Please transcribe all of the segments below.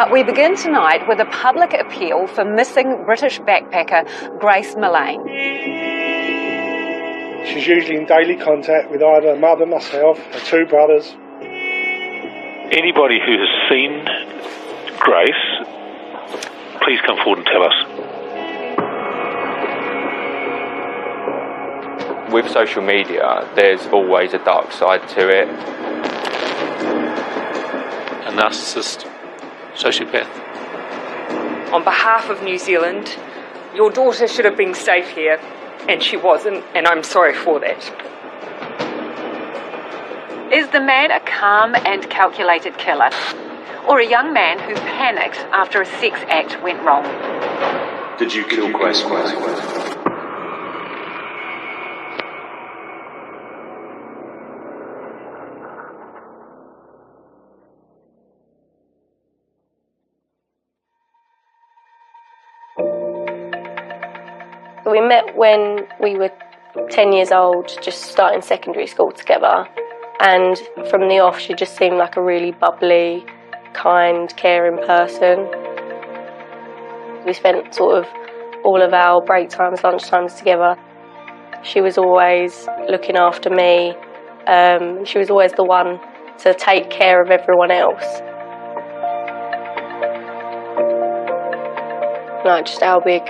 But we begin tonight with a public appeal for missing British backpacker Grace Millance. She's usually in daily contact with either her mother, myself, her two brothers. Anybody who has seen Grace, please come forward and tell us. With social media, there's always a dark side to it. A narcissist, sociopath. On behalf of New Zealand, your daughter should have been safe here, and she wasn't, and I'm sorry for that. Is the man a calm and calculated killer, or a young man who panicked after a sex act went wrong? Did you kill Grace? We met when we were 10 years old, just starting secondary school together, and from the off she just seemed like a really bubbly, kind, caring person. We spent sort of all of our break times, lunch times together. She was always looking after me. She was always the one to take care of everyone else. Like just our big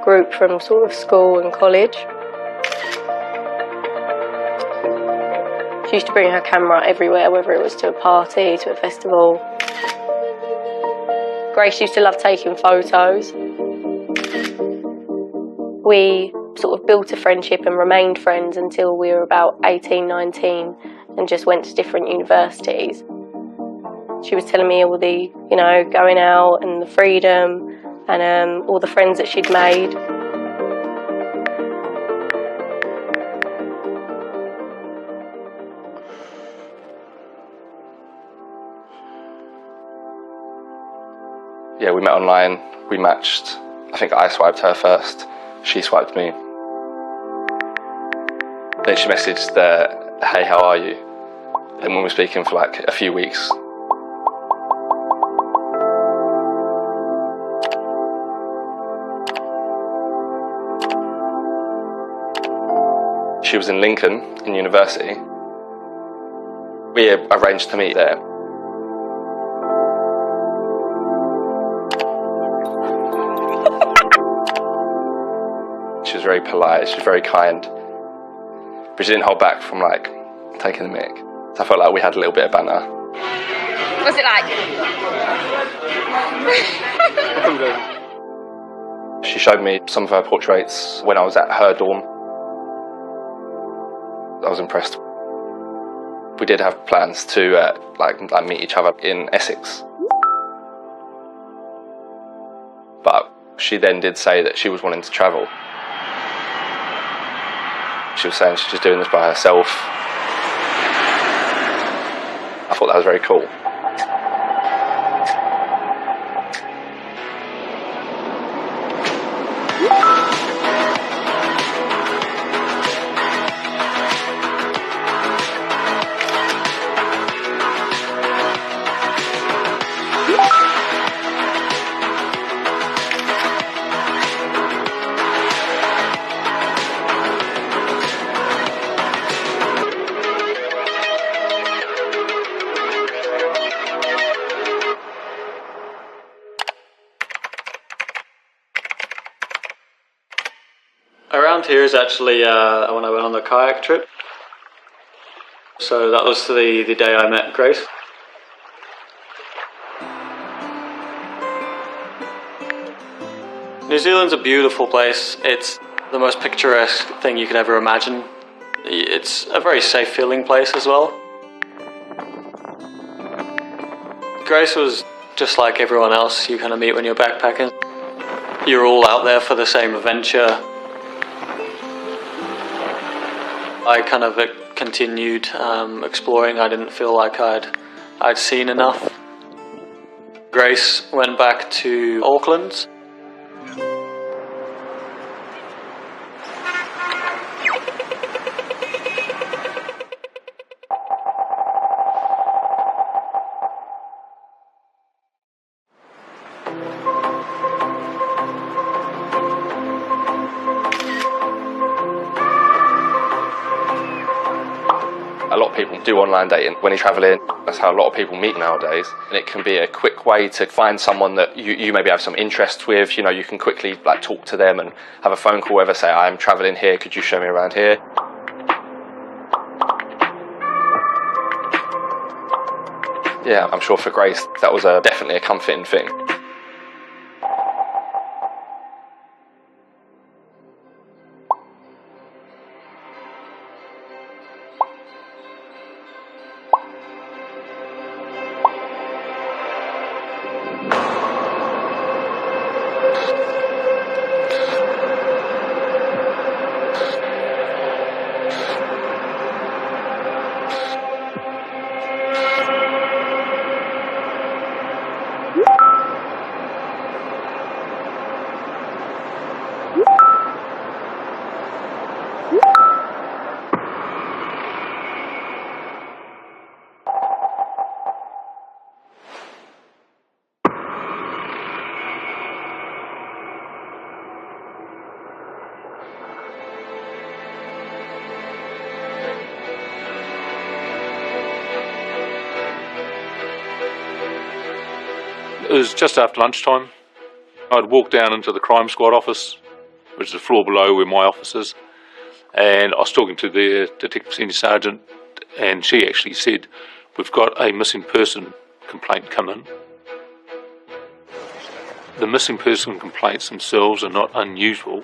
group from sort of school and college. She used to bring her camera everywhere, whether it was to a party, to a festival. Grace used to love taking photos. We sort of built a friendship and remained friends until we were about 18, 19 and just went to different universities. She was telling me all the, going out and the freedom and all the friends that she'd made. Yeah, we met online, we matched. I think I swiped her first, she swiped me. Then she messaged, hey, how are you? And we were speaking for like a few weeks. She was in Lincoln, in university. We arranged to meet there. She was very polite, she was very kind. But she didn't hold back from like taking the mic. So I felt like we had a little bit of banter. What's it like? She showed me some of her portraits when I was at her dorm. I was impressed. We did have plans to meet each other in Essex. But she then did say that she was wanting to travel. She was saying she's just doing this by herself. I thought that was very cool. Around here is actually when I went on the kayak trip. So that was the day I met Grace. New Zealand's a beautiful place. It's the most picturesque thing you could ever imagine. It's a very safe feeling place as well. Grace was just like everyone else you kind of meet when you're backpacking. You're all out there for the same adventure. I kind of continued exploring. I didn't feel like I'd seen enough. Grace went back to Auckland. do online dating when you're travelling. That's how a lot of people meet nowadays. And it can be a quick way to find someone that you maybe have some interest with. You know, you can quickly like talk to them and have a phone call, ever say, I'm travelling here, could you show me around here? Yeah, I'm sure for Grace that was definitely a comforting thing. It was just after lunchtime. I'd walked down into the crime squad office, which is the floor below where my office is, and I was talking to their detective senior sergeant, and she actually said, we've got a missing person complaint come in. The missing person complaints themselves are not unusual.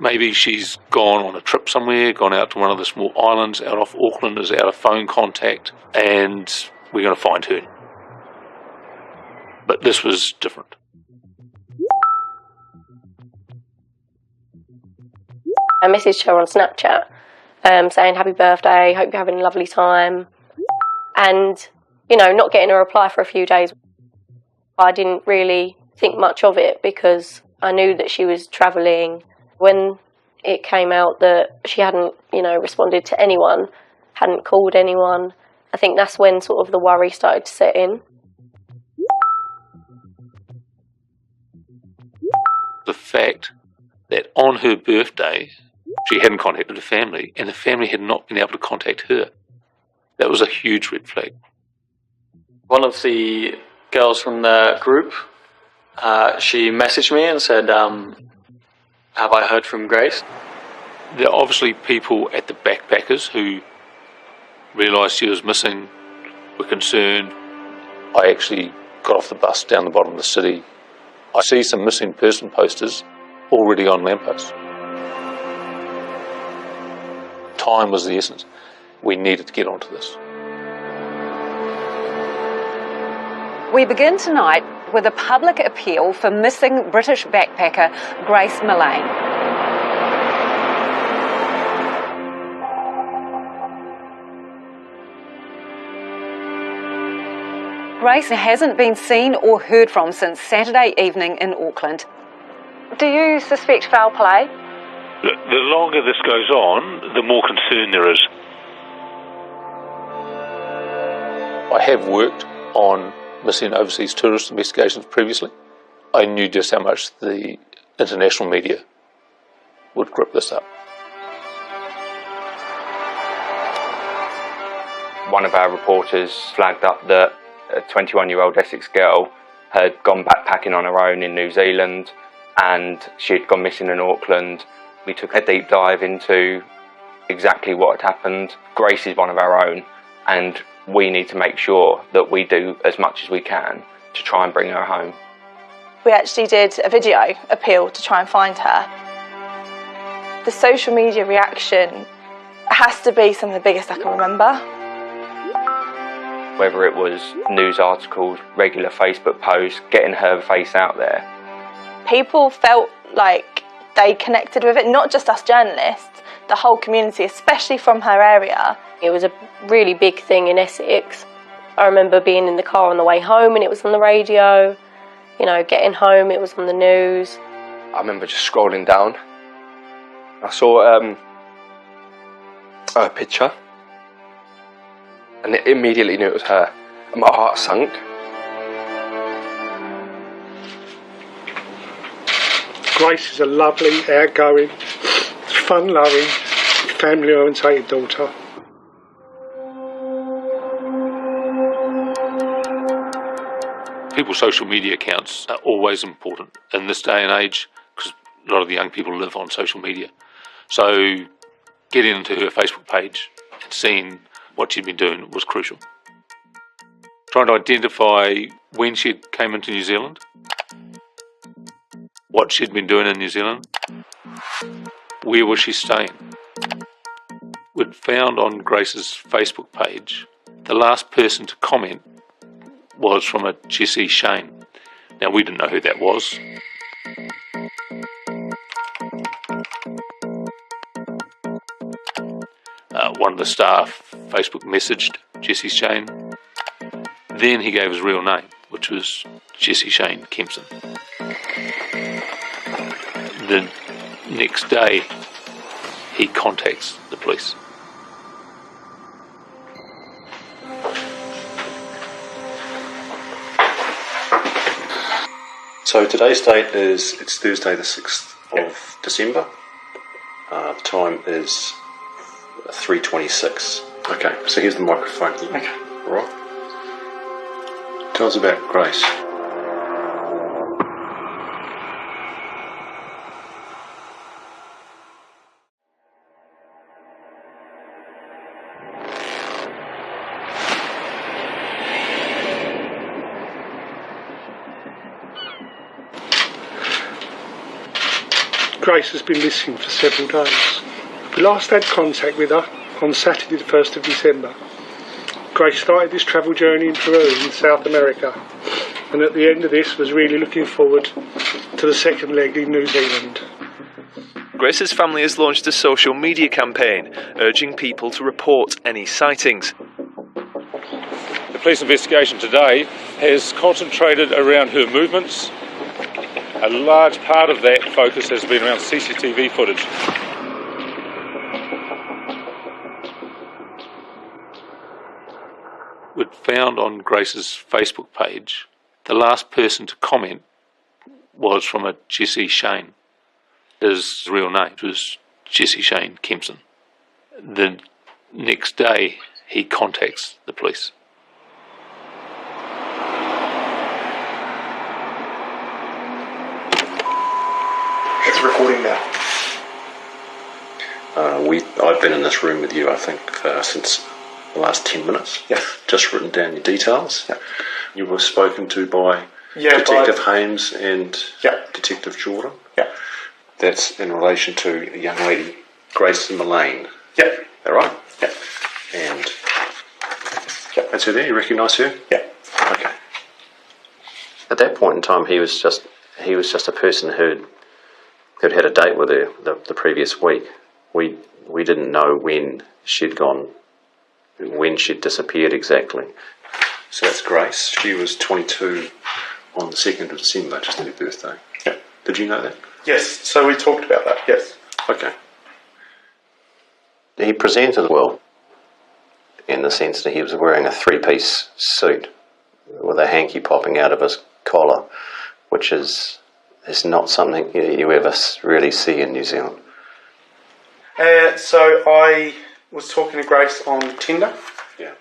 Maybe she's gone on a trip somewhere, gone out to one of the small islands out off Auckland, is out of phone contact, and we're going to find her. But this was different. I messaged her on Snapchat saying happy birthday, hope you're having a lovely time. And, you know, not getting a reply for a few days. I didn't really think much of it because I knew that she was travelling. When it came out that she hadn't, you know, responded to anyone, hadn't called anyone, I think that's when sort of the worry started to set in. The fact that on her birthday she hadn't contacted her family and the family had not been able to contact her, that was a huge red flag. One of the girls from the group, she messaged me and said, have I heard from Grace? There are obviously people at the backpackers who realised she was missing, were concerned. I actually got off the bus down the bottom of the city. I see some missing person posters already on lampposts. Time was the essence. We needed to get onto this. We begin tonight with a public appeal for missing British backpacker Grace Millane. Grace hasn't been seen or heard from since Saturday evening in Auckland. Do you suspect foul play? The longer this goes on, the more concern there is. I have worked on missing overseas tourist investigations previously. I knew just how much the international media would grip this up. One of our reporters flagged up that a 21-year-old Essex girl had gone backpacking on her own in New Zealand and she'd gone missing in Auckland. We took a deep dive into exactly what had happened. Grace is one of our own and we need to make sure that we do as much as we can to try and bring her home. We actually did a video appeal to try and find her. The social media reaction has to be some of the biggest I can remember. Whether it was news articles, regular Facebook posts, getting her face out there. People felt like they connected with it, not just us journalists, the whole community, especially from her area. It was a really big thing in Essex. I remember being in the car on the way home and it was on the radio. You know, getting home, it was on the news. I remember just scrolling down. I saw a picture. And immediately knew it was her. And my heart sunk. Grace is a lovely, outgoing, fun-loving, family-orientated daughter. People's social media accounts are always important in this day and age because a lot of the young people live on social media. So getting into her Facebook page and seeing what she'd been doing was crucial. Trying to identify when she came into New Zealand, what she'd been doing in New Zealand, where was she staying. We'd found on Grace's Facebook page, the last person to comment was from a Jessie Shane. Now, we didn't know who that was. One of the staff Facebook messaged Jessie Shane. Then he gave his real name, which was Jessie Shane Kempson. The next day, he contacts the police. So today's date it's Thursday the 6th of December. The time is 3:26. Okay, so here's the microphone. Okay. All right. Tell us about Grace. Grace has been missing for several days. We last had contact with her on Saturday the 1st of December. Grace started this travel journey in Peru in South America, and at the end of this was really looking forward to the second leg in New Zealand. Grace's family has launched a social media campaign urging people to report any sightings. The police investigation today has concentrated around her movements. A large part of that focus has been around CCTV footage. We'd found on Grace's Facebook page, the last person to comment was from a Jessie Shane. His real name was Jessie Shane Kempson. The next day, he contacts the police. It's recording now. I've been in this room with you, I think, since the last 10 minutes. Yeah. Just written down your details. Yeah. You were spoken to by Detective Hames and Detective Jordan. Yeah. That's in relation to a young lady, Grace Millane. Yeah. Is that right? Yeah. And that's her there. You recognise her? Yeah. Okay. At that point in time, he was just a person who'd had a date with her the previous week. We didn't know when she'd gone, when she'd disappeared exactly. So that's Grace. She was 22 on the 2nd of December, just her birthday. Yeah. Did you know that? Yes, so we talked about that, yes. Okay. He presented well in the sense that he was wearing a three-piece suit with a hanky popping out of his collar, which is not something you ever really see in New Zealand. So I was talking to Grace on Tinder. Yeah.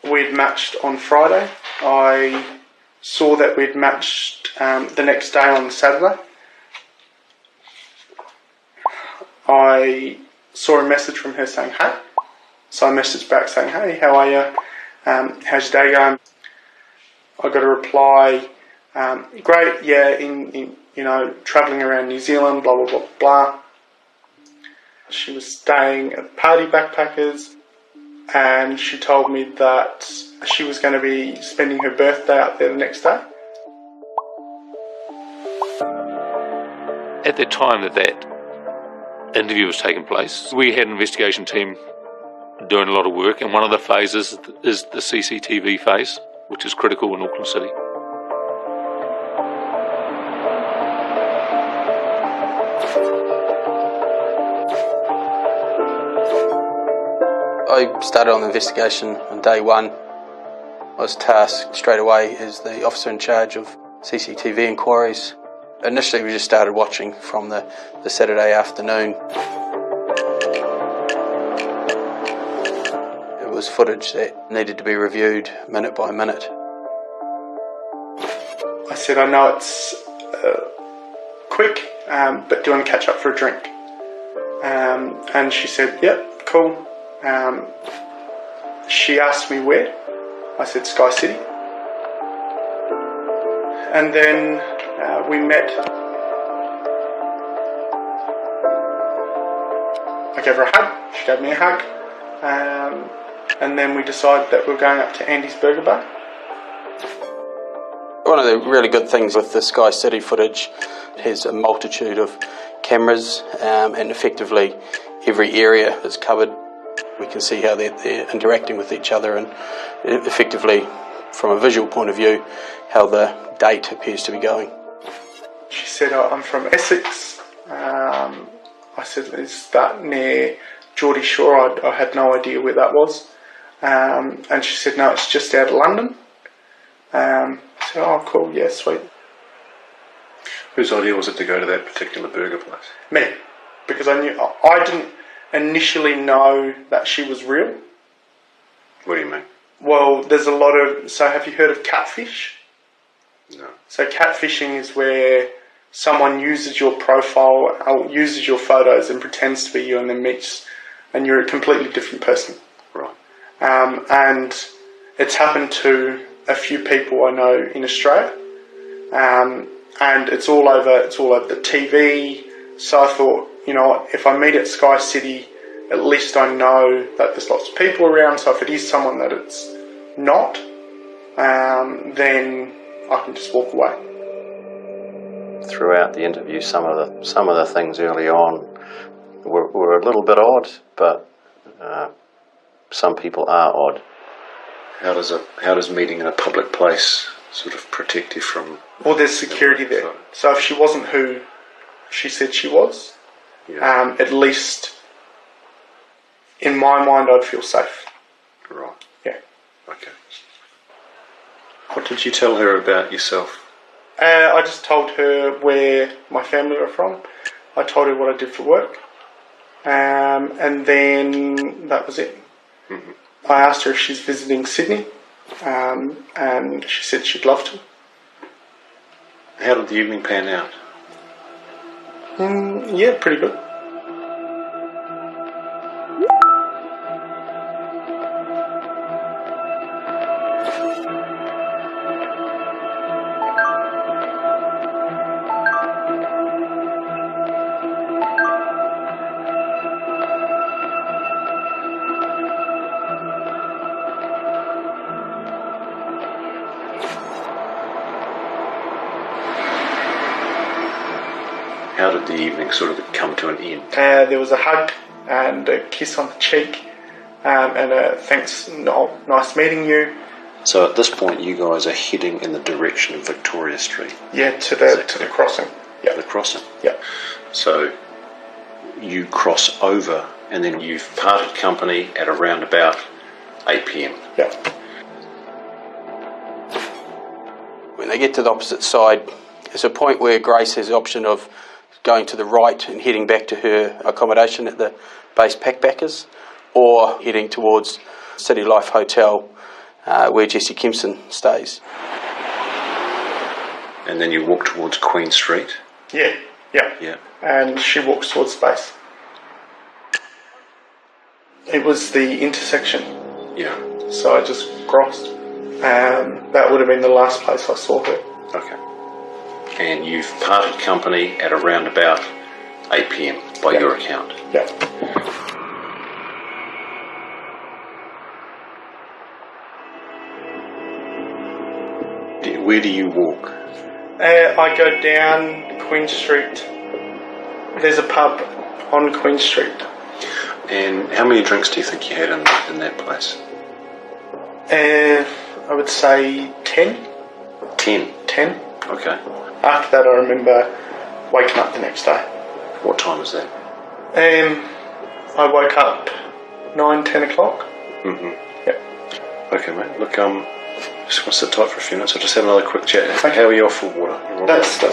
We'd matched on Friday. I saw that we'd matched the next day on Saturday. I saw a message from her saying, hey. So I messaged back saying, hey, how are you? How's your day going? I got a reply, great, yeah, in travelling around New Zealand, blah, blah, blah, blah. She was staying at Party Backpackers, and she told me that she was going to be spending her birthday out there the next day. At the time that interview was taking place, we had an investigation team doing a lot of work, and one of the phases is the CCTV phase, which is critical in Auckland City. I started on the investigation on day one. I was tasked straight away as the officer in charge of CCTV inquiries. Initially we just started watching from the Saturday afternoon. It was footage that needed to be reviewed minute by minute. said, I know it's quick, but do you want to catch up for a drink? And she said, yep, cool. She asked me where. I said, Sky City. And then we met. I gave her a hug, she gave me a hug. And then we decided that we were going up to Andy's Burger Bar. One of the really good things with the Sky City footage is a multitude of cameras, and effectively every area is covered. We can see how they're interacting with each other, and effectively, from a visual point of view, how the date appears to be going. She said, I'm from Essex. I said, is that near Geordie Shore? I had no idea where that was. And she said, no, it's just out of London. I said, oh, cool, yeah, sweet. Whose idea was it to go to that particular burger place? Me, because I didn't initially know that she was real. What do you mean? Well, there's a lot of, so have you heard of catfish? No. So catfishing is where someone uses your profile, or uses your photos and pretends to be you and then meets, and you're a completely different person. Right. And it's happened to a few people I know in Australia. And it's all over the TV. So I thought, you know what, if I meet at Sky City, at least I know that there's lots of people around, so if it is someone that it's not, then I can just walk away. Throughout the interview, some of the things early on were a little bit odd, but some people are odd. How does meeting in a public place sort of protect you from? Well, there's security there. So if she wasn't who she said she was, yeah. At least in my mind, I'd feel safe. Right. Yeah. Okay. What did you tell her about yourself? I just told her where my family were from. I told her what I did for work. And then that was it. Mm-hmm. I asked her if she's visiting Sydney, and she said she'd love to. How did the evening pan out? Yeah, pretty good. How did the evening sort of come to an end? There was a hug and a kiss on the cheek, and a thanks, nice meeting you. So at this point, you guys are heading in the direction of Victoria Street. Yeah, to the crossing. Yeah, the crossing. Yeah. So you cross over, and then you've parted company at around about 8 p.m. Yeah. When they get to the opposite side, there's a point where Grace has the option of going to the right and heading back to her accommodation at the base Packbackers, or heading towards City Life Hotel, where Jesse Kempson stays. And then you walk towards Queen Street. Yeah. And she walks towards the base. It was the intersection. Yeah. So I just crossed. That would have been the last place I saw her. Okay. And you've parted company at around about 8 p.m. by your account. Yeah. Where do you walk? I go down Queen Street. There's a pub on Queen Street. And how many drinks do you think you had in that place? I would say 10. 10? 10. Okay. After that, I remember waking up the next day. What time was that? I woke up 9, 10 o'clock. Mm-hmm. Yeah. Okay, mate. Look, just want to sit tight for a few minutes. I'll just have another quick chat. Okay. How are you off for water? That's fine.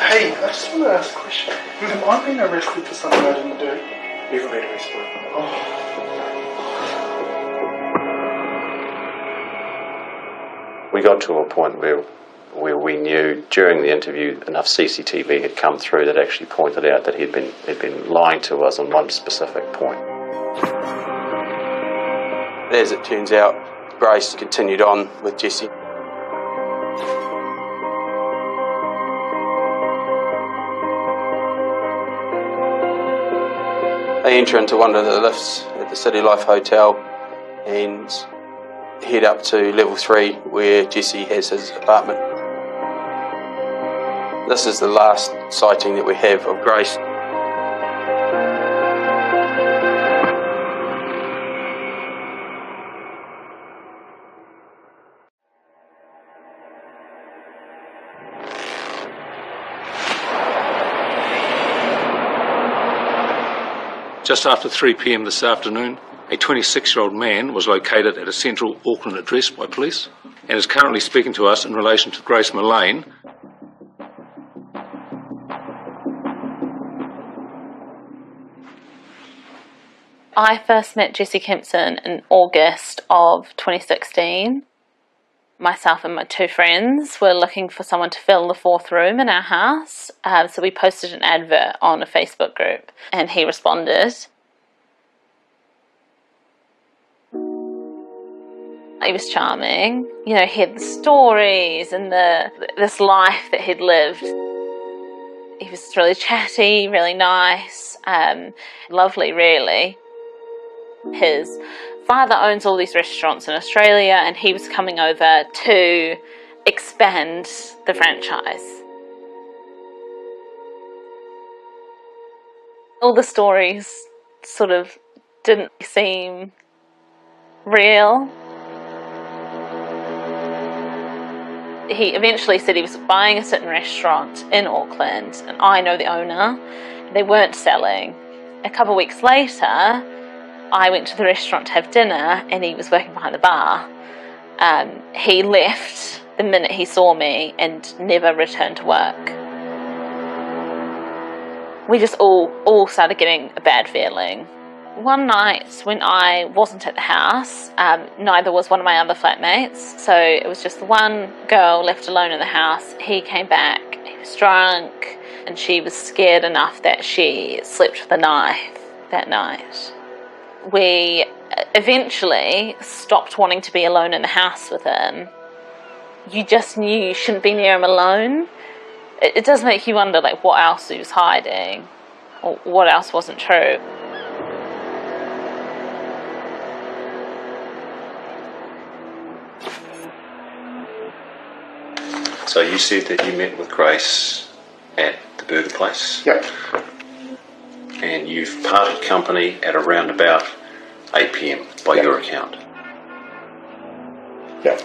Hey, I just want to ask a question. Have I been arrested for something I didn't do? You've been arrested. Oh. We got to a point where we knew during the interview enough CCTV had come through that actually pointed out that he'd been lying to us on one specific point. As it turns out, Grace continued on with Jesse. They enter into one of the lifts at the City Life Hotel and head up to level 3 where Jesse has his apartment. This is the last sighting that we have of Grace. Just after 3 p.m. this afternoon, a 26-year-old man was located at a central Auckland address by police and is currently speaking to us in relation to Grace Millane. I first met Jesse Kempson in August of 2016. Myself and my 2 friends were looking for someone to fill the 4th room in our house, so we posted an advert on a Facebook group and he responded. He was charming, you know, he had the stories and this life that he'd lived. He was really chatty, really nice, lovely really. His father owns all these restaurants in Australia and he was coming over to expand the franchise. All the stories sort of didn't seem real. He eventually said he was buying a certain restaurant in Auckland and I know the owner. They weren't selling. A couple of weeks later, I went to the restaurant to have dinner and he was working behind the bar. He left the minute he saw me and never returned to work. We just all started getting a bad feeling. One night when I wasn't at the house, neither was one of my other flatmates, so it was just the one girl left alone in the house. He came back, he was drunk, and she was scared enough that she slept with a knife that night. We eventually stopped wanting to be alone in the house with him. You just knew you shouldn't be near him alone. It does make you wonder, like, what else he was hiding, or what else wasn't true. So you said that you met with Grace at the burger place? Yep. And you've parted company at around about 8 p.m. by your account? Yep.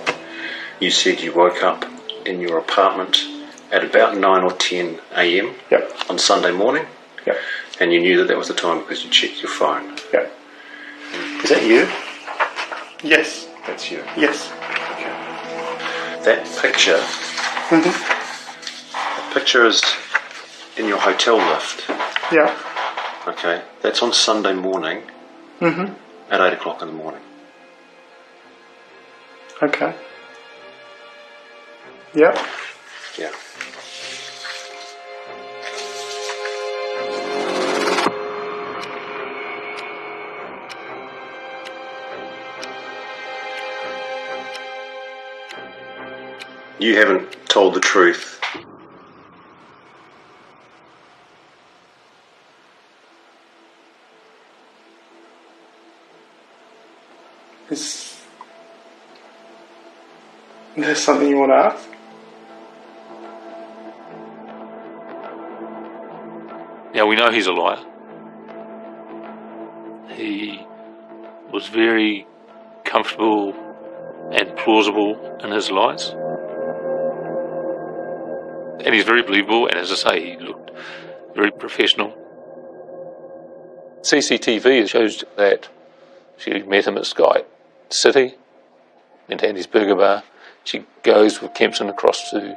You said you woke up in your apartment at about 9 or 10 a.m. Yep. on Sunday morning? Yep. And you knew that was the time because you checked your phone? Yep. Is that you? Yes. That's you? Yes. Okay. That picture, the picture is in your hotel lift? Yeah. Okay, that's on Sunday morning at 8 o'clock in the morning. Okay. Yep. Yeah. You haven't told the truth. Is there something you want to ask? Now, we know he's a liar. He was very comfortable and plausible in his lies. And he's very believable, and as I say, he looked very professional. CCTV shows that she met him at Sky City, went to Andy's Burger Bar. She goes with Kempson across to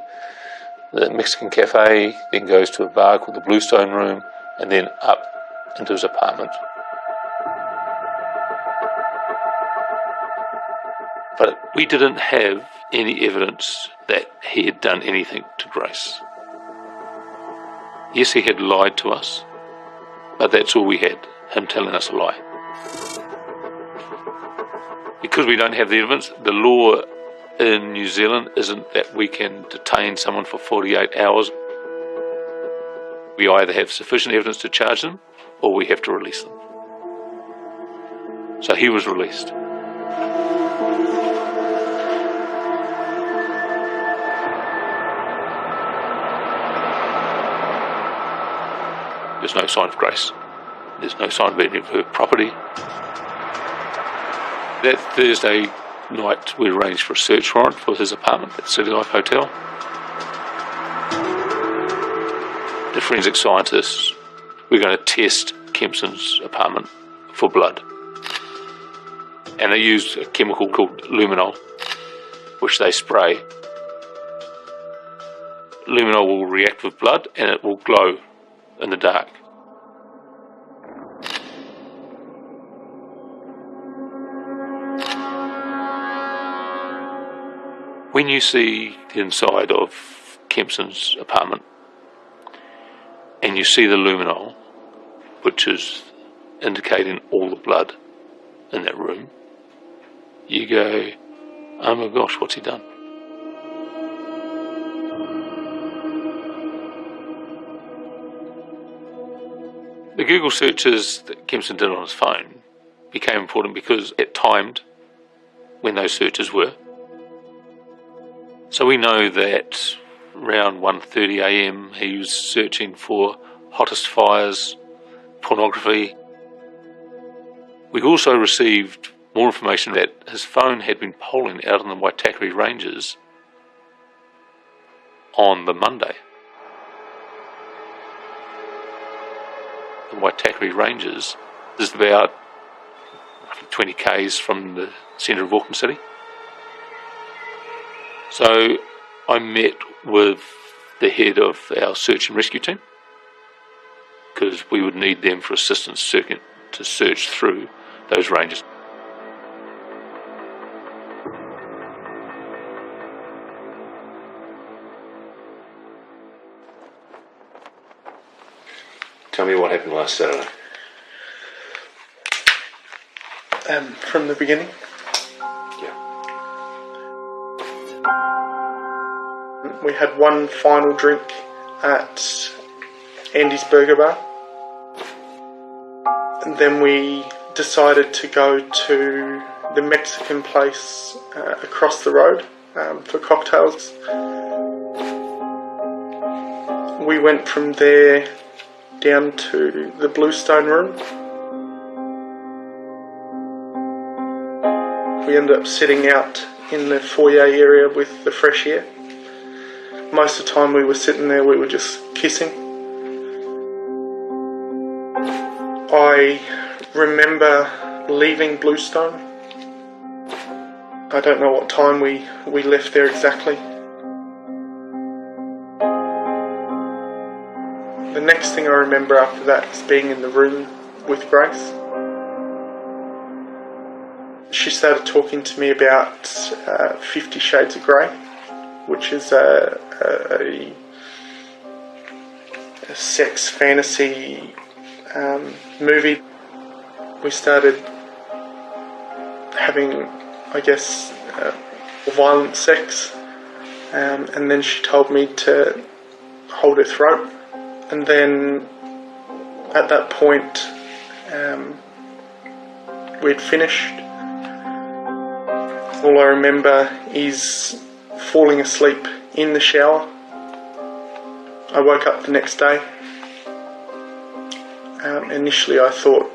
the Mexican cafe, then goes to a bar called the Bluestone Room, and then up into his apartment. But we didn't have any evidence that he had done anything to Grace. Yes, he had lied to us, but that's all we had, him telling us a lie. Because we don't have the evidence, the law in New Zealand isn't that we can detain someone for 48 hours. We either have sufficient evidence to charge them, or we have to release them. So he was released. There's no sign of Grace. There's no sign of any of her property. That Thursday night, we arranged for a search warrant for his apartment at City Life Hotel. The forensic scientists were going to test Kempson's apartment for blood. And they used a chemical called luminol, which they spray. Luminol will react with blood and it will glow in the dark. When you see the inside of Kempson's apartment and you see the luminol, which is indicating all the blood in that room, you go, oh my gosh, what's he done? The Google searches that Kempson did on his phone became important because it timed when those searches were. So we know that around 1:30 AM he was searching for hottest fires, pornography. We also received more information that his phone had been polling out in the Waitakere Ranges on the Monday. The Waitakere Ranges is about 20 k's from the centre of Auckland City. So I met with the head of our search and rescue team because we would need them for assistance to search through those ranges. Tell me what happened last Saturday. From the beginning. We had one final drink at Andy's Burger Bar, and then we decided to go to the Mexican place across the road for cocktails. We went from there down to the Bluestone room. We ended up sitting out in the foyer area with the fresh air. Most of the time we were sitting there, we were just kissing. I remember leaving Bluestone. I don't know what time we left there exactly. The next thing I remember after that is being in the room with Grace. She started talking to me about 50 Shades of Grey, which is a sex fantasy movie. We started having, I guess, violent sex, and then she told me to hold her throat. And then at that point, we'd finished. All I remember is falling asleep in the shower. I woke up the next day. Initially I thought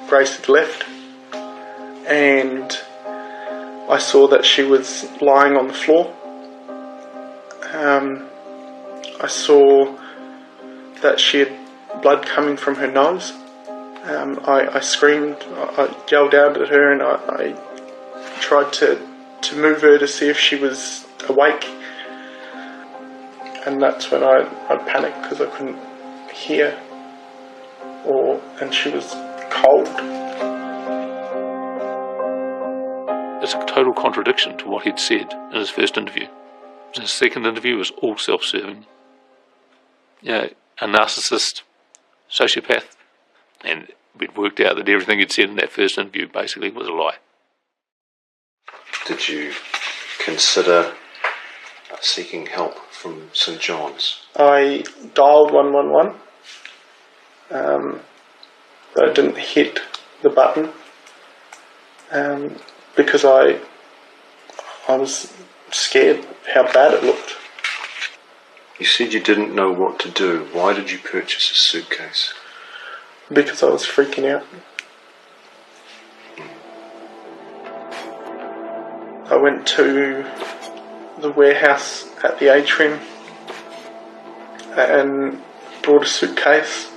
Grace had left, and I saw that she was lying on the floor. I saw that she had blood coming from her nose. I screamed, I yelled out at her, and I tried to move her to see if she was awake. And that's when I panicked because I couldn't hear, and she was cold. It's That's a total contradiction to what he'd said in his first interview. His second interview was all self-serving. A narcissist, sociopath, and we'd worked out that everything he'd said in that first interview basically was a lie. Did you consider seeking help from St John's? I dialed 111, but I didn't hit the button because I was scared how bad it looked. You said you didn't know what to do. Why did you purchase a suitcase? Because I was freaking out. I went to the warehouse at the atrium and brought a suitcase.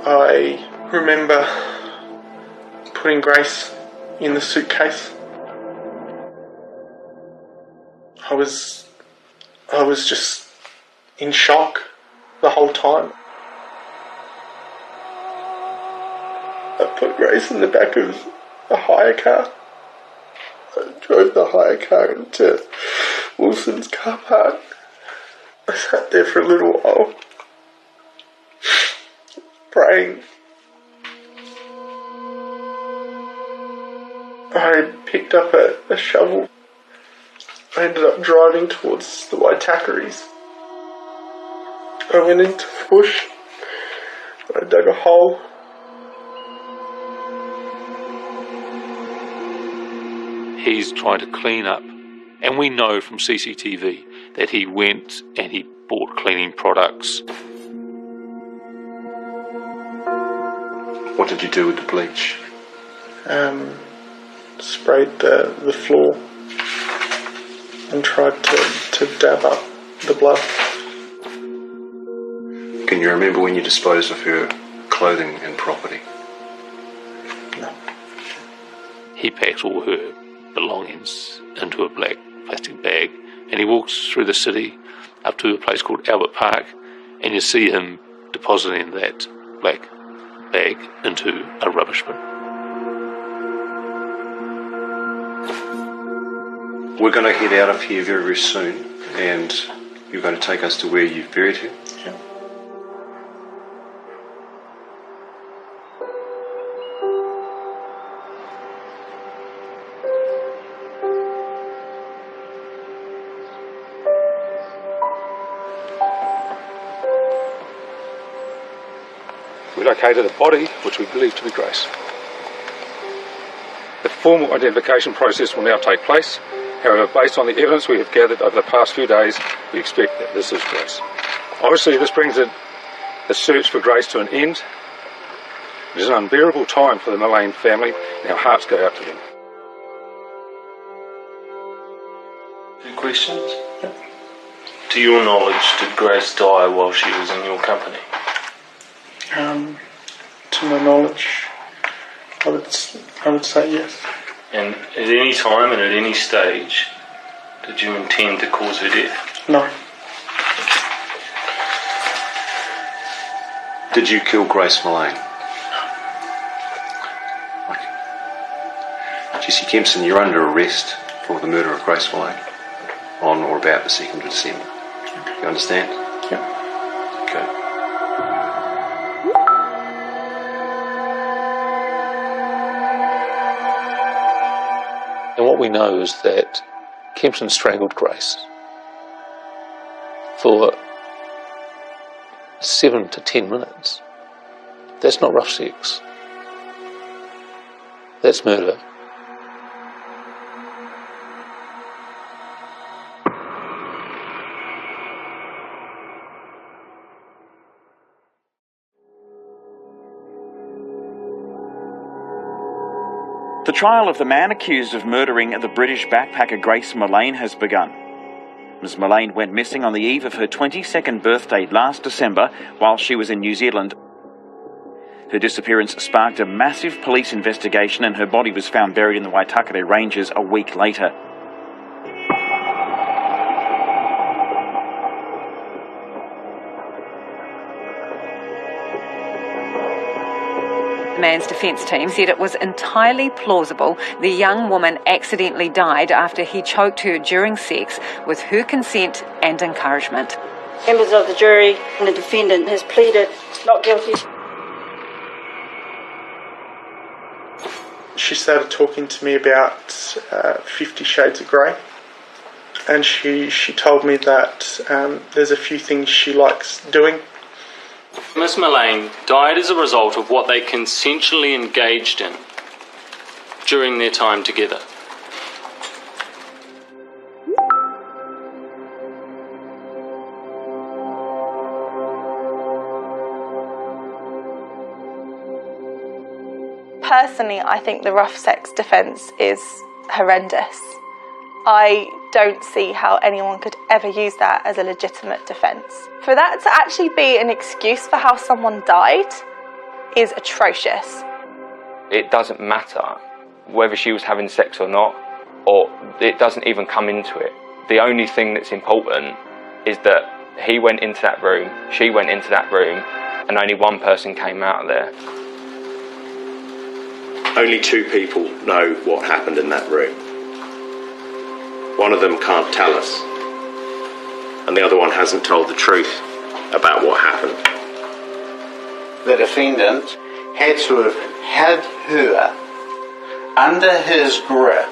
I remember putting Grace in the suitcase. I was just in shock the whole time. I put Grace in the back of a hire car. I drove the hire car into Wilson's car park. I sat there for a little while, praying. I picked up a shovel. I ended up driving towards the Waitakaries. I went into the bush. I dug a hole. He's trying to clean up, and we know from CCTV that he went and he bought cleaning products. What did you do with the bleach? Sprayed the floor and tried to dab up the blood. Can you remember when you disposed of her clothing and property? No. He packs all her belongings into a black plastic bag, and he walks through the city up to a place called Albert Park, and you see him depositing that black bag into a rubbish bin. We're going to head out of here very, very soon, and you're going to take us to where you've buried her. Yeah. We located the body, which we believe to be Grace. The formal identification process will now take place. However, based on the evidence we have gathered over the past few days, we expect that this is Grace. Obviously, this brings the search for Grace to an end. It is an unbearable time for the Millane family, and our hearts go out to them. Two questions. To your knowledge, did Grace die while she was in your company? To my knowledge, I would say yes. And at any time and at any stage, did you intend to cause her death? No. Did you kill Grace Millane? Jesse Kempson, you're under arrest for the murder of Grace Millane on or about the 2nd of December. You understand? Yeah. Okay. And what we know is that Kempson strangled Grace for 7 to 10 minutes. That's not rough sex. That's murder. The trial of the man accused of murdering the British backpacker Grace Millane has begun. Ms Millane went missing on the eve of her 22nd birthday last December while she was in New Zealand. Her disappearance sparked a massive police investigation, and her body was found buried in the Waitakere Ranges a week later. man's defence team said it was entirely plausible the young woman accidentally died after he choked her during sex with her consent and encouragement. Members of the jury and the defendant has pleaded not guilty. She started talking to me about 50 Shades of Grey, and she told me that there's a few things she likes doing. Miss Millane died as a result of what they consensually engaged in during their time together. Personally, I think the rough sex defence is horrendous. I don't see how anyone could ever use that as a legitimate defence. For that to actually be an excuse for how someone died is atrocious. It doesn't matter whether she was having sex or not, or it doesn't even come into it. The only thing that's important is that he went into that room, she went into that room, and only one person came out of there. Only two people know what happened in that room. One of them can't tell us, and the other one hasn't told the truth about what happened. The defendant had to have had her under his grip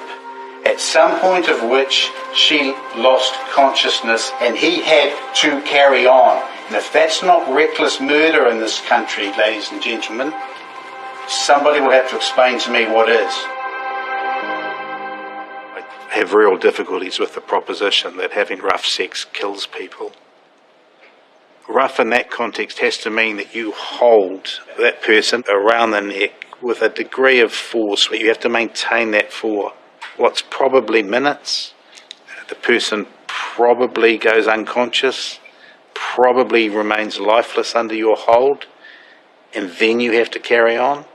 at some point of which she lost consciousness and he had to carry on. And if that's not reckless murder in this country, ladies and gentlemen, somebody will have to explain to me what is. I have real difficulties with the proposition that having rough sex kills people. Rough in that context has to mean that you hold that person around the neck with a degree of force where you have to maintain that for what's probably minutes. The person probably goes unconscious, probably remains lifeless under your hold, and then you have to carry on.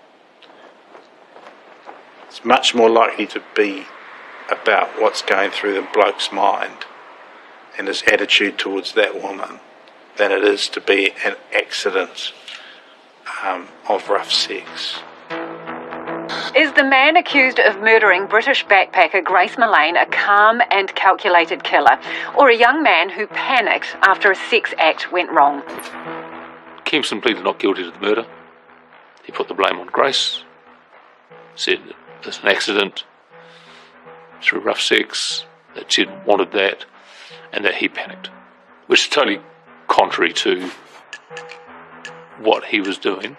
It's much more likely to be about what's going through the bloke's mind and his attitude towards that woman than it is to be an accident of rough sex. Is the man accused of murdering British backpacker Grace Millane a calm and calculated killer, or a young man who panicked after a sex act went wrong? Kempson pleaded not guilty to the murder. He put the blame on Grace, said it's an accident through rough sex, that she'd wanted that, and that he panicked, which is totally contrary to what he was doing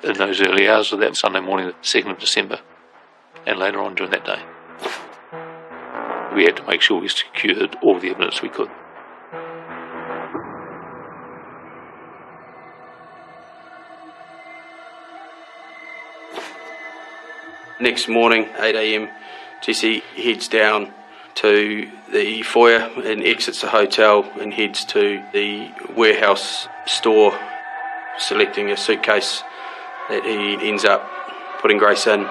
in those early hours of that Sunday morning, the 2nd of December, and later on during that day. We had to make sure we secured all the evidence we could. Next morning, 8 a.m, Jesse heads down to the foyer and exits the hotel and heads to the warehouse store, selecting a suitcase that he ends up putting Grace in.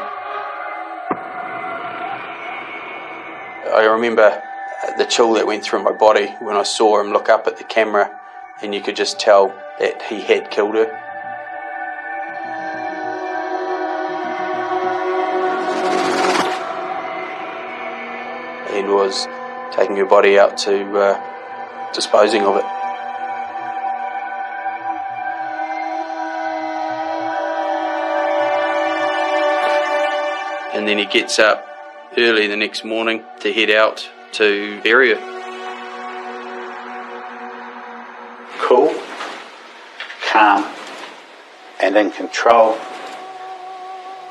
I remember the chill that went through my body when I saw him look up at the camera, and you could just tell that he had killed her. And was taking her body out to disposing of it. And then he gets up early the next morning to head out to bury her. Cool, calm, and in control.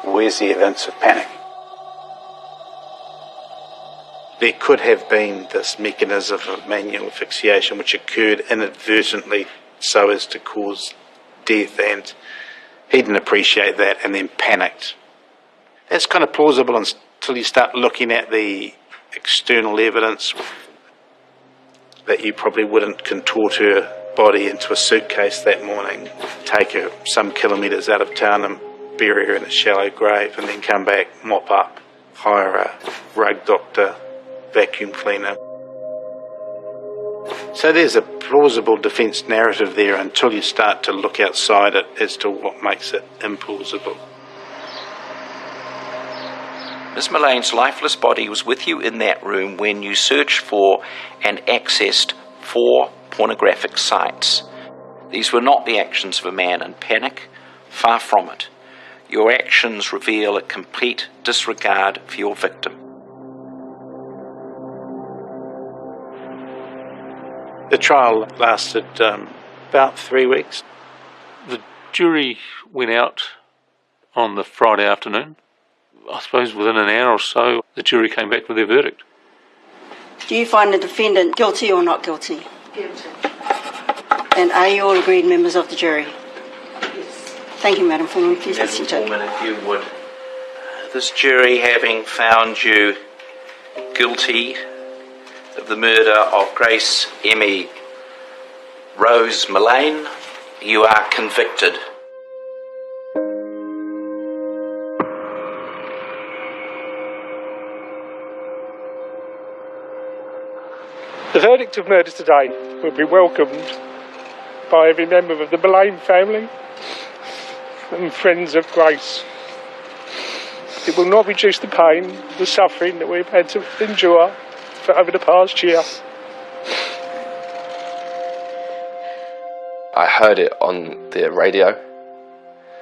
Where's the evidence of panic? There could have been this mechanism of manual asphyxiation which occurred inadvertently so as to cause death, and he didn't appreciate that and then panicked. That's kind of plausible until you start looking at the external evidence that you probably wouldn't contort her body into a suitcase that morning, take her some kilometres out of town and bury her in a shallow grave, and then come back, mop up, hire a rug doctor, vacuum cleaner. So there's a plausible defence narrative there until you start to look outside it as to what makes it implausible. Miss Mullane's lifeless body was with you in that room when you searched for and accessed 4 pornographic sites. These were not the actions of a man in panic, far from it. Your actions reveal a complete disregard for your victim. The trial lasted about 3 weeks. The jury went out on the Friday afternoon. I suppose within an hour or so, the jury came back with their verdict. Do you find the defendant guilty or not guilty? Guilty. And are you all agreed members of the jury? Yes. Thank you, Madam Foreman. Please be Madam seated. Foreman, if you would. This jury, having found you guilty of the murder of Grace Emmy Rose Mullane, you are convicted. The verdict of murder today will be welcomed by every member of the Mullane family and friends of Grace. It will not reduce the pain, the suffering that we've had to endure for over the past year. I heard it on the radio,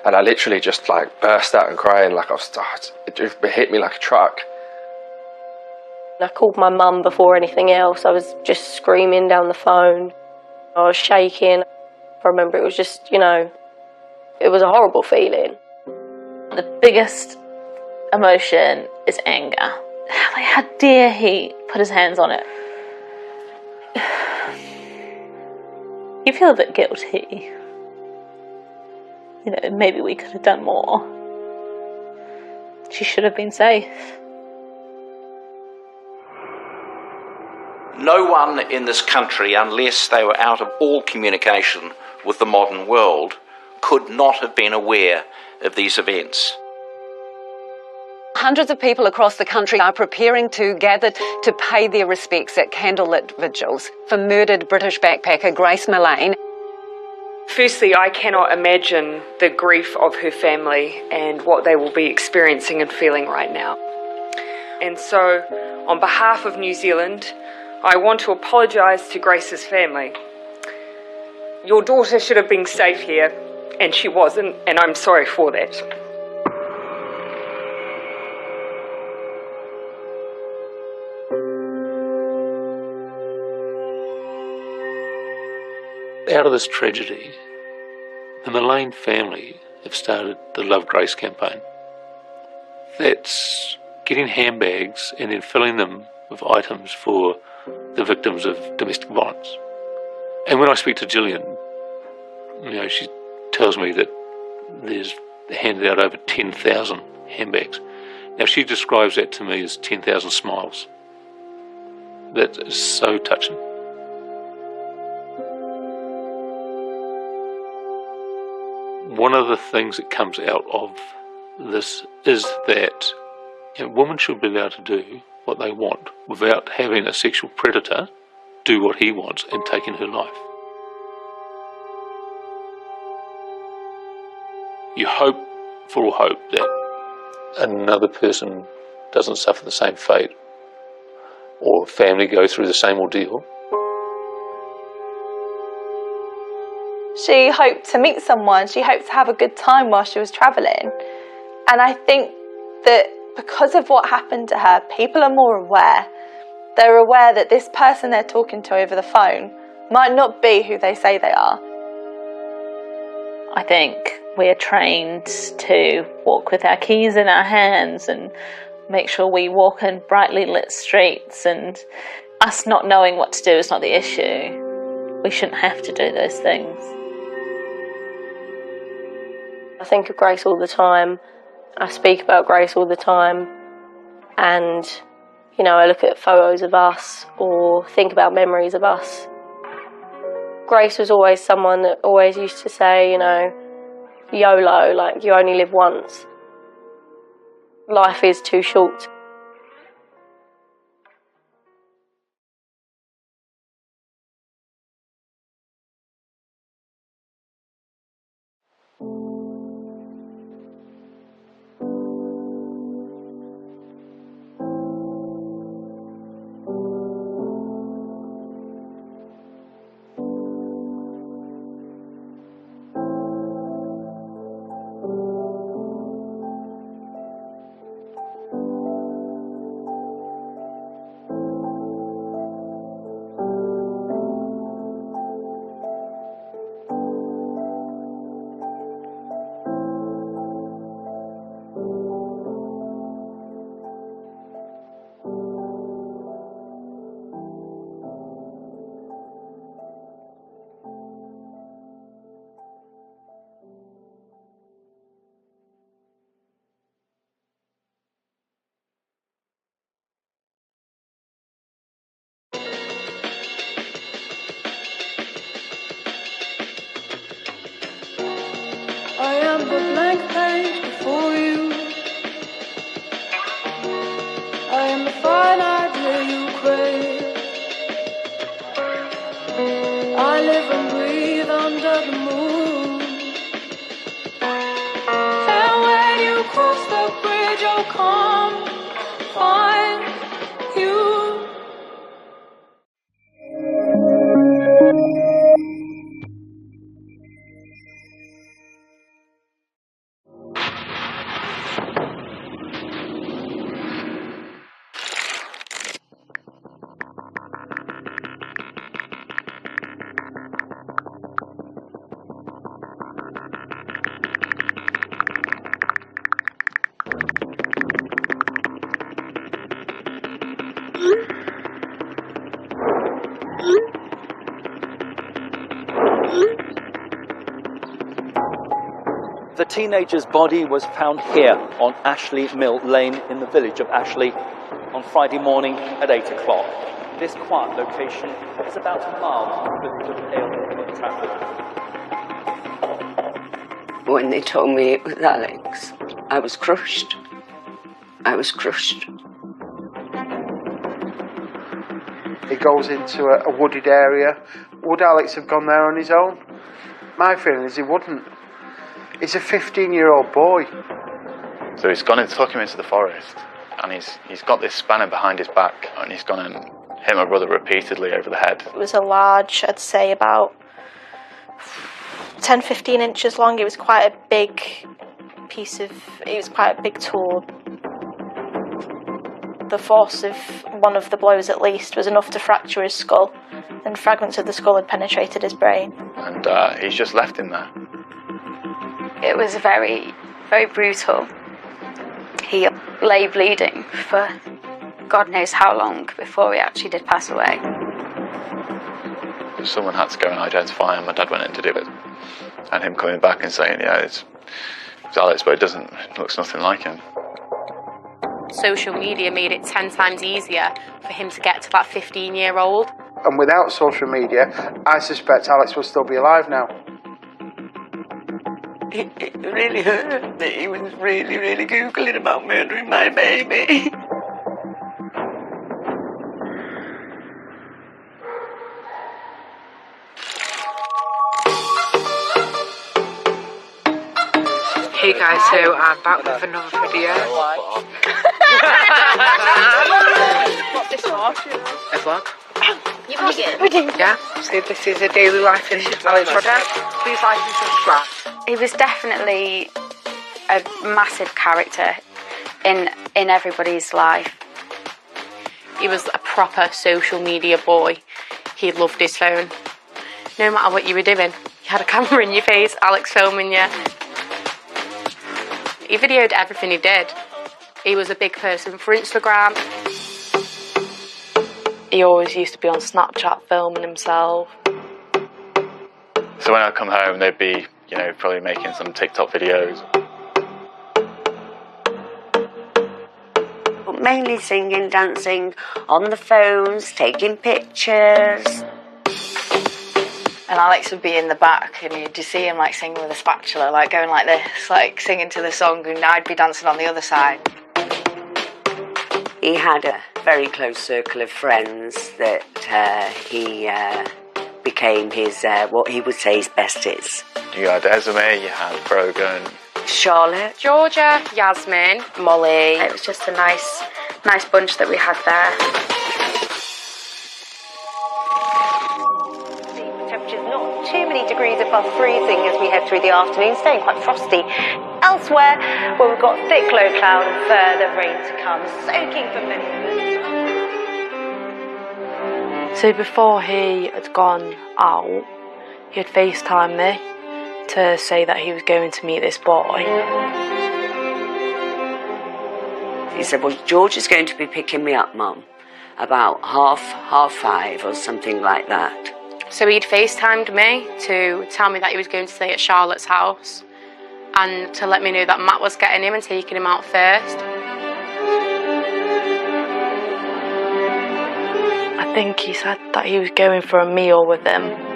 and I literally just burst out and crying it just hit me like a truck. I called my mum before anything else. I was just screaming down the phone. I was shaking. I remember it was just, it was a horrible feeling. The biggest emotion is anger. How dare he put his hands on it? You feel a bit guilty. Maybe we could have done more. She should have been safe. No one in this country, unless they were out of all communication with the modern world, could not have been aware of these events. Hundreds of people across the country are preparing to gather to pay their respects at candlelit vigils for murdered British backpacker Grace Mullane. Firstly, I cannot imagine the grief of her family and what they will be experiencing and feeling right now. And so, on behalf of New Zealand, I want to apologise to Grace's family. Your daughter should have been safe here, and she wasn't, and I'm sorry for that. Out of this tragedy, the Mullane family have started the Love Grace campaign. That's getting handbags and then filling them with items for the victims of domestic violence. And when I speak to Gillian, she tells me that there's handed out over 10,000 handbags. Now she describes that to me as 10,000 smiles. That is so touching. One of the things that comes out of this is that women should be allowed to do what they want without having a sexual predator do what he wants and taking her life. You hope for all hope that another person doesn't suffer the same fate or a family go through the same ordeal. She hoped to meet someone, she hoped to have a good time while she was travelling. And I think that because of what happened to her, people are more aware. They're aware that this person they're talking to over the phone might not be who they say they are. I think we're trained to walk with our keys in our hands and make sure we walk in brightly lit streets, and us not knowing what to do is not the issue. We shouldn't have to do those things. I think of Grace all the time. I speak about Grace all the time, and I look at photos of us or think about memories of us. Grace was always someone that always used to say, YOLO, you only live once. Life is too short. mind before you. I am the fine idea you crave. I live and breathe under the moon. And when you cross the bridge, I'll come find you. The teenager's body was found here on Ashley Mill Lane in the village of Ashley on Friday morning at 8 o'clock. This quiet location is about a mile from the village of Aylesbury in Trafford. When they told me it was Alex, I was crushed. I was crushed. He goes into a wooded area. Would Alex have gone there on his own? My feeling is he wouldn't. He's a 15-year-old boy. So he's gone and took him into the forest, and he's got this spanner behind his back, and he's gone and hit my brother repeatedly over the head. It was a large, I'd say about 10-15 inches long. It was quite a big piece of, it was quite a big tool. The force of one of the blows at least was enough to fracture his skull, and fragments of the skull had penetrated his brain. And he's just left him there. It was very, very brutal. He lay bleeding for God knows how long before he actually did pass away. Someone had to go and identify him. My dad went in to do it. And him coming back and saying, yeah, it's Alex, but it looks nothing like him. Social media made it 10 times easier for him to get to that 15-year-old. And without social media, I suspect Alex will still be alive now. It really hurt that he was really, really Googling about murdering my baby. Hey guys, so I'm back with another video. What's this for? A vlog. You pudding? Yeah, so this is a daily life in Alex Rodder. Please like and subscribe. He was definitely a massive character in everybody's life. He was a proper social media boy. He loved his phone. No matter what you were doing, you had a camera in your face, Alex filming you. He videoed everything he did. He was a big person for Instagram. He always used to be on Snapchat filming himself. So when I come home, they'd be, probably making some TikTok videos. Mainly singing, dancing, on the phones, taking pictures. And Alex would be in the back and you'd just see him like singing with a spatula, like going like this, like singing to the song, and I'd be dancing on the other side. He had a very close circle of friends that he became his, what he would say, his besties. You had Esme, you had Brogan, Charlotte, Georgia, Yasmin, Molly. It was just a nice bunch that we had there. Temperatures not too many degrees above freezing as we head through the afternoon, staying quite frosty. Elsewhere, where we've got thick low cloud and further rain to come, soaking for many. So before he had gone out, he had FaceTimed me to say that he was going to meet this boy. He said, well, George is going to be picking me up, Mum, about half 5 or something like that. So he'd FaceTimed me to tell me that he was going to stay at Charlotte's house and to let me know that Matt was getting him and taking him out first. I think he said that he was going for a meal with him.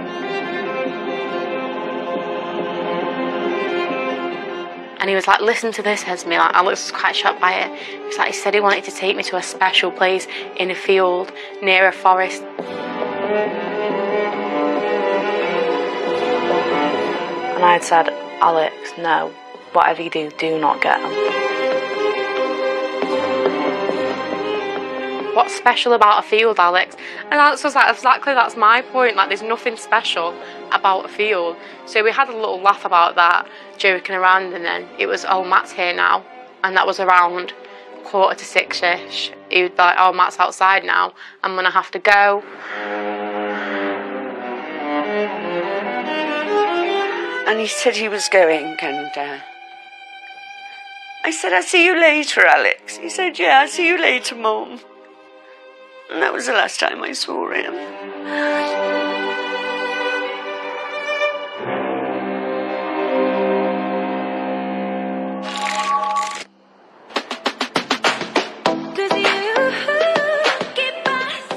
And he was like, listen to this, Esme. Like, Alex was quite shocked by it. He was like, he said he wanted to take me to a special place in a field near a forest. And I had said, Alex, no, whatever you do, do not get them. What's special about a field, Alex? And Alex was like, exactly, that's my point. Like, there's nothing special about a field. So we had a little laugh about that, joking around, and then it was, oh, Matt's here now. And that was around 5:45-ish. He was like, oh, Matt's outside now. I'm going to have to go. And he said he was going, and I said, I'll see you later, Alex. He said, yeah, I'll see you later, Mum. And that was the last time I saw him.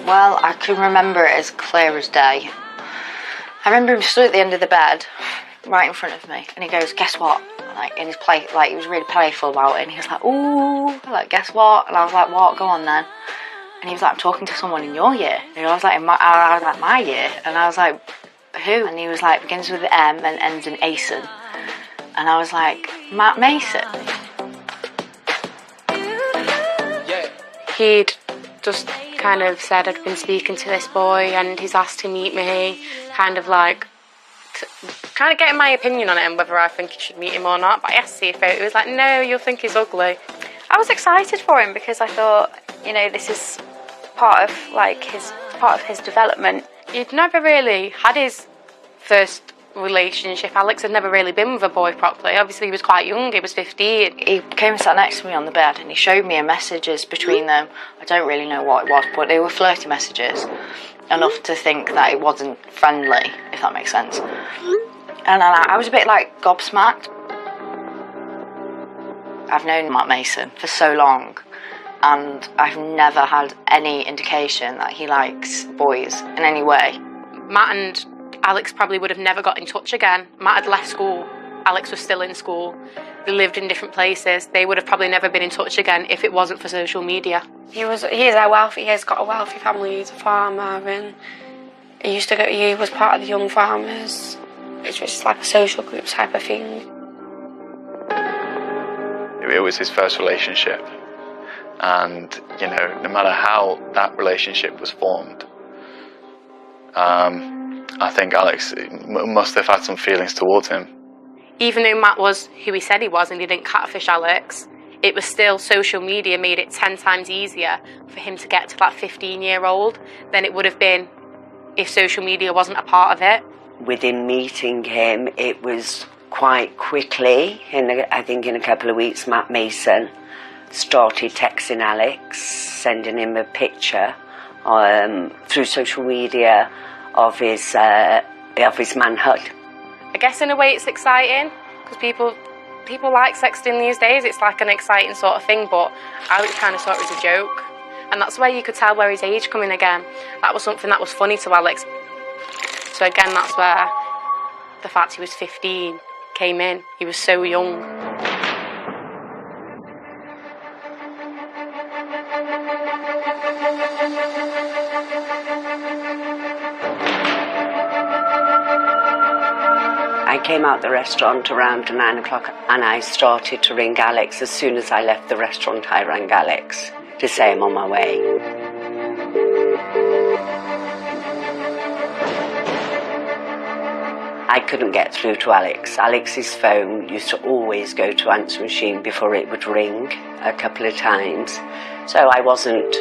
Well, I can remember it as clear as day. I remember him stood at the end of the bed, right in front of me, and he goes, guess what? Like, in his play, like, he was really playful about it, and he was like, ooh, like, guess what? And I was like, what? Go on then. And he was like, I'm talking to someone in your year. And I was like, my year. And I was like, who? And he was like, begins with an M and ends in Asen. And I was like, Matt Mason. He'd just kind of said I'd been speaking to this boy and he's asked to meet me, kind of like, kind of getting my opinion on him, whether I think he should meet him or not. But I asked to see a photo. He was like, no, you'll think he's ugly. I was excited for him because I thought, you know, this is part of his development. He'd never really had his first relationship. Alex had never really been with a boy properly. Obviously, he was quite young. He was 15. He came and sat next to me on the bed and he showed me messages between them. I don't really know what it was, but they were flirty messages. Enough to think that it wasn't friendly, if that makes sense. And I was a bit like gobsmacked. I've known Matt Mason for so long, and I've never had any indication that he likes boys in any way. Matt and Alex probably would have never got in touch again. Matt had left school. Alex was still in school. They lived in different places. They would have probably never been in touch again if it wasn't for social media. He is a wealthy. He's got a wealthy family. He's a farmer, and he was part of the young farmers. It's just like a social group type of thing. It was his first relationship, and you know, no matter how that relationship was formed, I think Alex must have had some feelings towards him. Even though Matt was who he said he was and he didn't catfish Alex, it was still, social media made it 10 times easier for him to get to that 15-year-old than it would have been if social media wasn't a part of it. Within meeting him, it was quite quickly, I think in a couple of weeks, Matt Mason started texting Alex, sending him a picture through social media of his manhood. I guess in a way it's exciting, because people like sexting these days. It's like an exciting sort of thing, but Alex kind of saw it as a joke. And that's where you could tell where his age coming again. That was something that was funny to Alex. So again, that's where the fact he was 15 came in. He was so young. I came out the restaurant around 9 o'clock and I started to ring Alex. As soon as I left the restaurant, I rang Alex to say I'm on my way. I couldn't get through to Alex. Alex's phone used to always go to answer machine before it would ring a couple of times. So I wasn't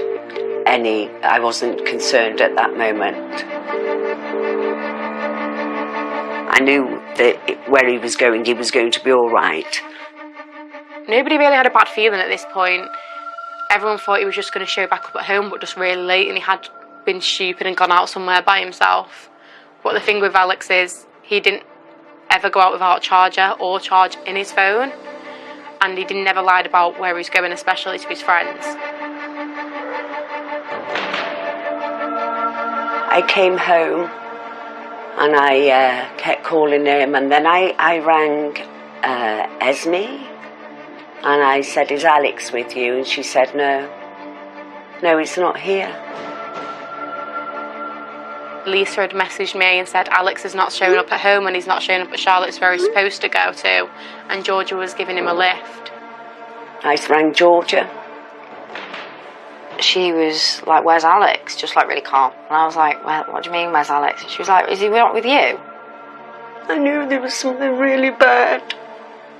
concerned at that moment. I knew that where he was going to be all right. Nobody really had a bad feeling at this point. Everyone thought he was just going to show back up at home, but just really late, and he had been stupid and gone out somewhere by himself. But the thing with Alex is, he didn't ever go out without a charger or charge in his phone, and he never lied about where he was going, especially to his friends. I came home and I kept calling him, and then I rang Esme, And I said, is Alex with you? And she said, no. No, it's not here. Lisa had messaged me and said Alex is not showing up at home and he's not showing up at Charlotte's where he's supposed to go to, and Georgia was giving him a lift. I rang Georgia. She was like, where's Alex? Just like really calm. And I was like, well, what do you mean, where's Alex? She was like, is he not with you? I knew there was something really bad.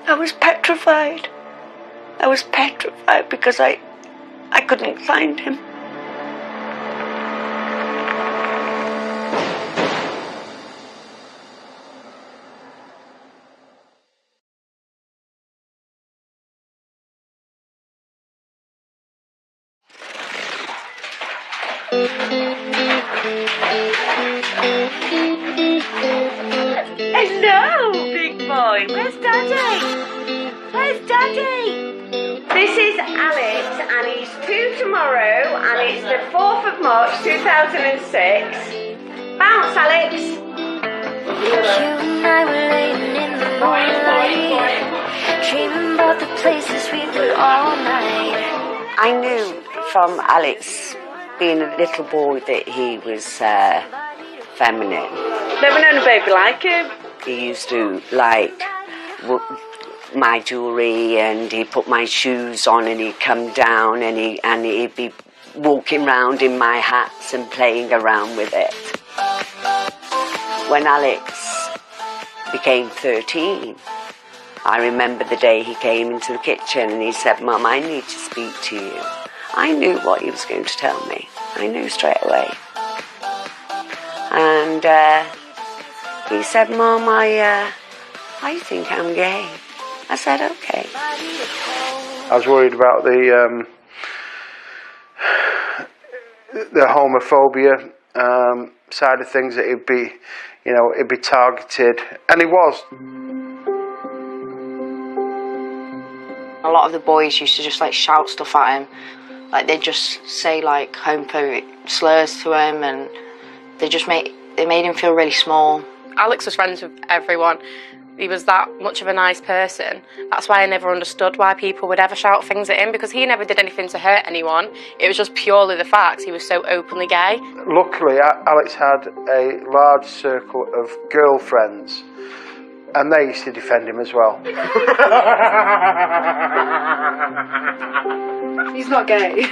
I was petrified. I was petrified because I couldn't find him. Hello, big boy. Where's Daddy? Where's Daddy? This is Alex, and he's 2 tomorrow, and it's the 4th of March 2006. Bounce, Alex. You and I were laying in the moonlight, dreaming about the places we'd been all night. I knew from Alex being a little boy that he was feminine. Never known a baby like him. He used to like my jewellery, and he'd put my shoes on, and he'd come down and he'd be walking around in my hats and playing around with it. When Alex became 13, I remember the day he came into the kitchen and he said, Mum, I need to speak to you. I knew what he was going to tell me. I knew straight away. And he said, Mum, I think I'm gay. I said, okay. I was worried about the homophobia side of things, that it'd be targeted, and it was. A lot of the boys used to just like shout stuff at him, like they'd just say like homophobic slurs to him, and they made him feel really small. Alex was friends with everyone. He was that much of a nice person. That's why I never understood why people would ever shout things at him, because he never did anything to hurt anyone. It was just purely the fact he was so openly gay. Luckily, Alex had a large circle of girlfriends, and they used to defend him as well. He's not gay.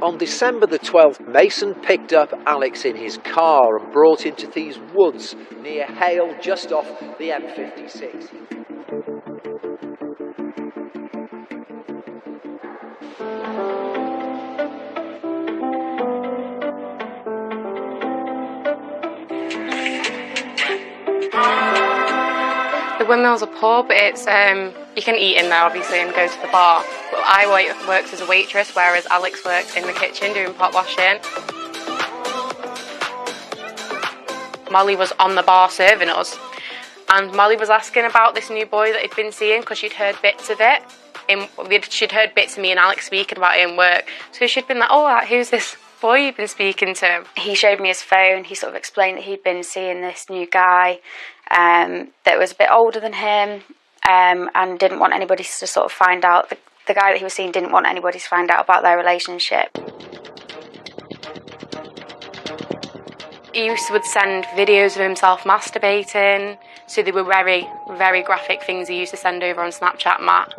On December the 12th, Mason picked up Alex in his car and brought him to these woods near Hale, just off the M56. The Windmill's a pub. It's you can eat in there obviously and go to the bar. But I worked as a waitress, whereas Alex worked in the kitchen doing pot washing. Molly was on the bar serving us, and Molly was asking about this new boy that he'd been seeing because she'd heard bits of it. She'd heard bits of me and Alex speaking about it in work, so she'd been like, "Oh, who's this boy you've been speaking to?" He showed me his phone. He sort of explained that he'd been seeing this new guy that was a bit older than him, and didn't want anybody to sort of find out. The guy that he was seeing didn't want anybody to find out about their relationship. He would send videos of himself masturbating, so they were very, very graphic things he used to send over on Snapchat, Matt.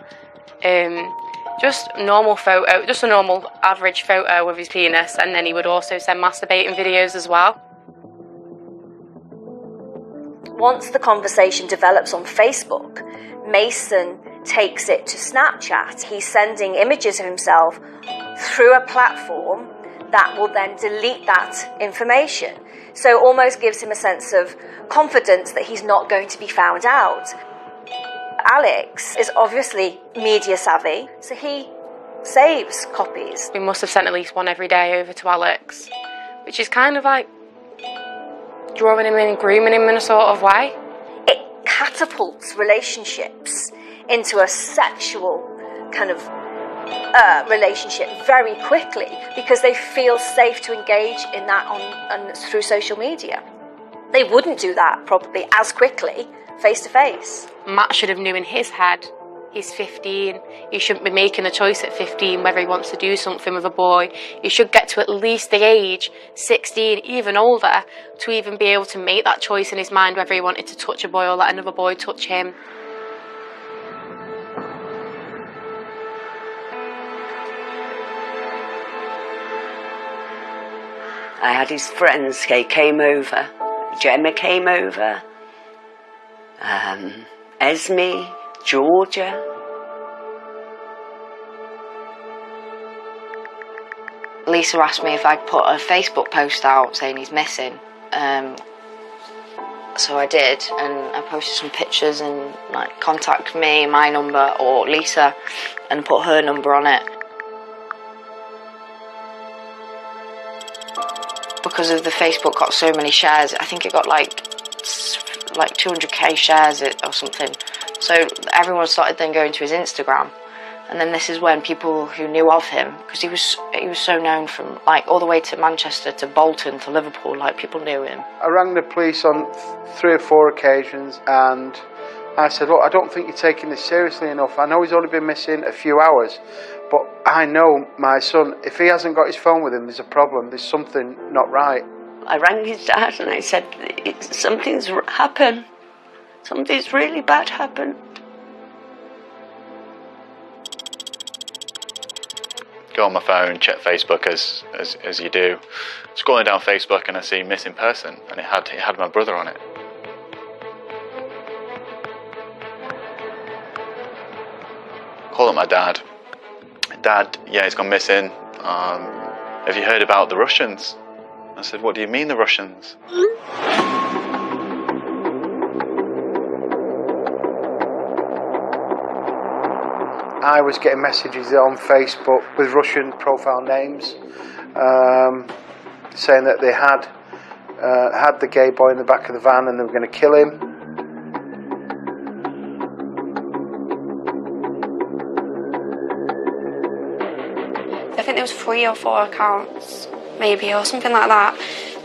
Just normal photo, just a normal average photo of his penis, and then he would also send masturbating videos as well. Once the conversation develops on Facebook, Mason takes it to Snapchat. He's sending images of himself through a platform that will then delete that information. So almost gives him a sense of confidence that he's not going to be found out. Alex is obviously media savvy, so he saves copies. We must have sent at least one every day over to Alex, which is kind of like drawing him in, grooming him in a sort of way. It catapults relationships into a sexual kind of relationship very quickly, because they feel safe to engage in that on through social media. They wouldn't do that probably as quickly face to face. Matt should have knew in his head, he's 15, he shouldn't be making a choice at 15 whether he wants to do something with a boy. He should get to at least the age, 16, even older, to even be able to make that choice in his mind whether he wanted to touch a boy or let another boy touch him. I had his friends, they came over. Gemma came over. Esme, Georgia. Lisa asked me if I'd put a Facebook post out saying he's missing. So I did, and I posted some pictures and like contact me, my number, or Lisa, and put her number on it. Because of the Facebook got so many shares, I think it got like 200k shares or something. So everyone started then going to his Instagram, and then this is when people who knew of him, because he was so known from like all the way to Manchester to Bolton to Liverpool, like people knew him. I rang the police on 3 or 4 occasions, and I said, look, I don't think you're taking this seriously enough. I know he's only been missing a few hours, but I know my son, if he hasn't got his phone with him, there's a problem, there's something not right. I rang his dad and I said, something's happened. Something's really bad happened. Go on my phone, check Facebook as you do. Scrolling down Facebook and I see missing person, and it had my brother on it. Call up my dad. Dad, yeah, he's gone missing. Have you heard about the Russians? I said, what do you mean the Russians? I was getting messages on Facebook with Russian profile names saying that they had the gay boy in the back of the van and they were going to kill him. I think there was 3 or 4 accounts, maybe, or something like that,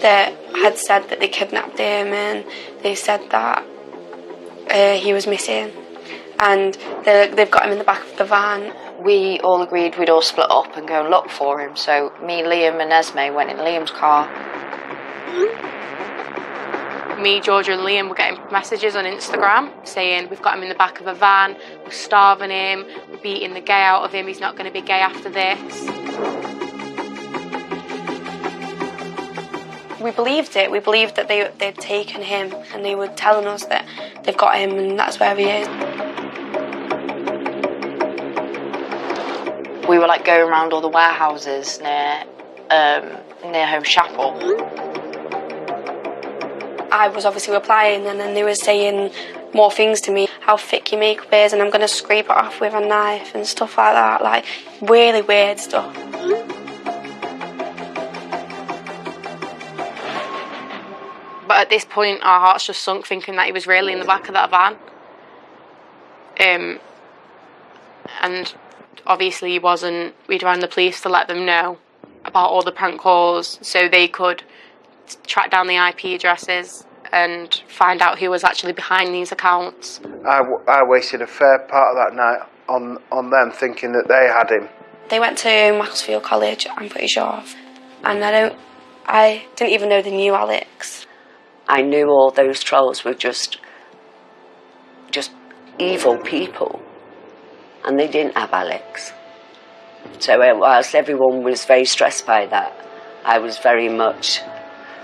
that had said that they kidnapped him, and they said that he was missing, and they've got him in the back of the van. We all agreed we'd all split up and go and look for him. So me, Liam and Esme went in Liam's car. Me, Georgia and Liam were getting messages on Instagram saying we've got him in the back of a van, we're starving him, we're beating the gay out of him, he's not going to be gay after this. We believed it. We believed that they'd taken him, and they were telling us that they've got him and that's where he is. We were like going around all the warehouses near Home Chapel. I was obviously replying, and then they were saying more things to me, how thick your makeup is, and I'm going to scrape it off with a knife and stuff like that, like really weird stuff. But at this point, our hearts just sunk, thinking that he was really in the back of that van. And obviously he wasn't. We'd rang the police to let them know about all the prank calls so they could track down the IP addresses and find out who was actually behind these accounts. I wasted a fair part of that night on them thinking that they had him. They went to Macclesfield College, I'm pretty sure of, and I didn't even know they knew Alex. I knew all those trolls were just evil people, and they didn't have Alex. So whilst everyone was very stressed by that, I was very much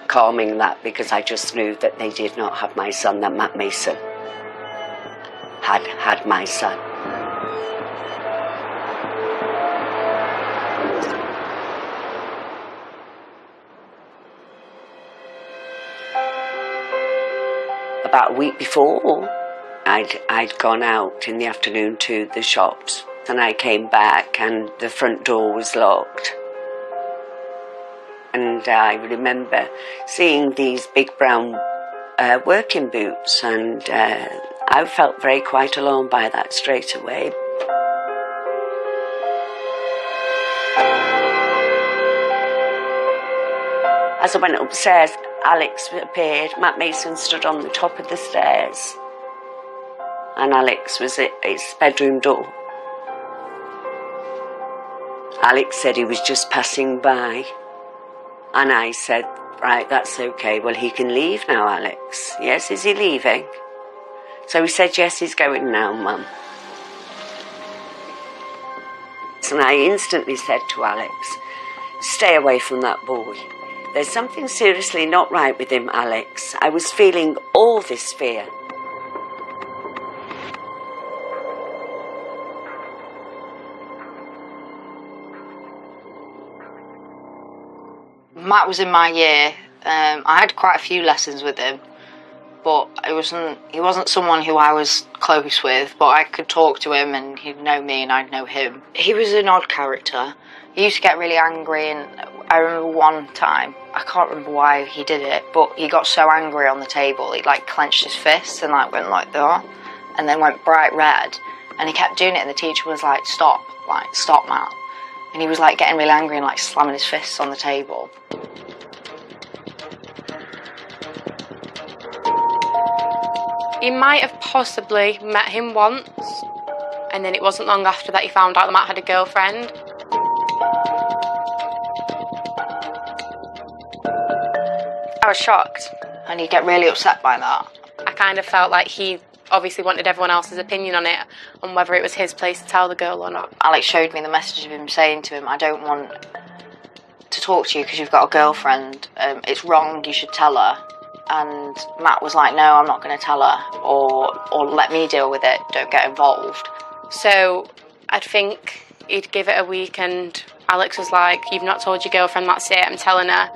calming that, because I just knew that they did not have my son, that Matt Mason had my son. About a week before, I'd gone out in the afternoon to the shops, and I came back and the front door was locked. And I remember seeing these big brown working boots, and I felt very quite alarmed by that straight away. As I went upstairs, Alex appeared. Matt Mason stood on the top of the stairs, and Alex was at his bedroom door. Alex said he was just passing by, and I said, right, that's okay, well, he can leave now, Alex. Yes, is he leaving? So he said, yes, he's going now, Mum. And I instantly said to Alex, stay away from that boy. There's something seriously not right with him, Alex. I was feeling all this fear. Matt was in my year. I had quite a few lessons with him, but he wasn't someone who I was close with, but I could talk to him and he'd know me and I'd know him. He was an odd character. He used to get really angry, and I remember one time, I can't remember why he did it, but he got so angry on the table, he like clenched his fists and like went like that, and then went bright red, and he kept doing it, and the teacher was like, stop, Matt. And he was like getting really angry and like slamming his fists on the table. He might have possibly met him once, and then it wasn't long after that he found out that Matt had a girlfriend. I was shocked. And he'd get really upset by that. I kind of felt like he obviously wanted everyone else's opinion on it, on whether it was his place to tell the girl or not. Alex showed me the message of him saying to him, I don't want to talk to you because you've got a girlfriend. It's wrong, you should tell her. And Matt was like, no, I'm not going to tell her, or let me deal with it, don't get involved. So I'd think he'd give it a week, and Alex was like, you've not told your girlfriend, that's it, I'm telling her.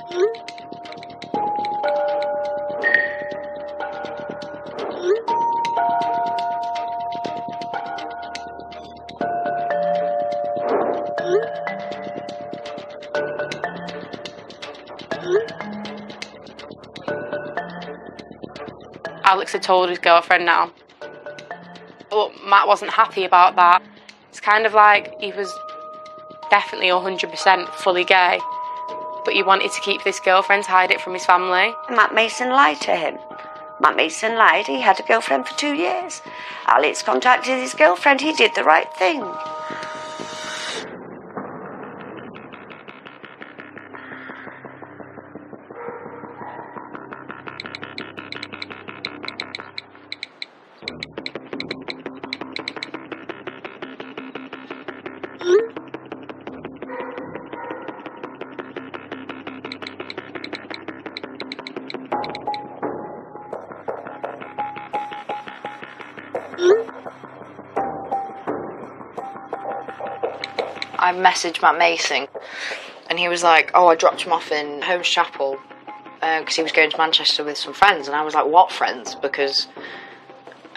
Alex had told his girlfriend now. But Matt wasn't happy about that. It's kind of like he was definitely 100% fully gay, but he wanted to keep this girlfriend, hide it from his family. Matt Mason lied to him. Matt Mason lied, he had a girlfriend for 2 years. Alex contacted his girlfriend, he did the right thing. I messaged Matt Mason, and he was like, oh, I dropped him off in Holmes Chapel because he was going to Manchester with some friends. And I was like, what friends? Because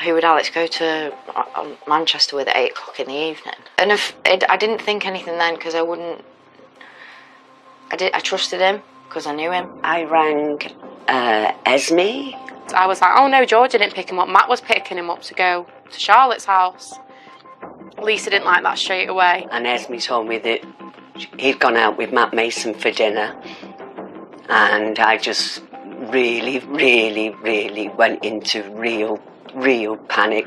who would Alex go to Manchester with at 8 o'clock in the evening? And I didn't think anything then, because I trusted him because I knew him. I rang Esme. I was like, oh no, Georgia didn't pick him up. Matt was picking him up to go to Charlotte's house. Lisa didn't like that straight away. And Esme told me that he'd gone out with Matt Mason for dinner. And I just really, really, really went into real panic.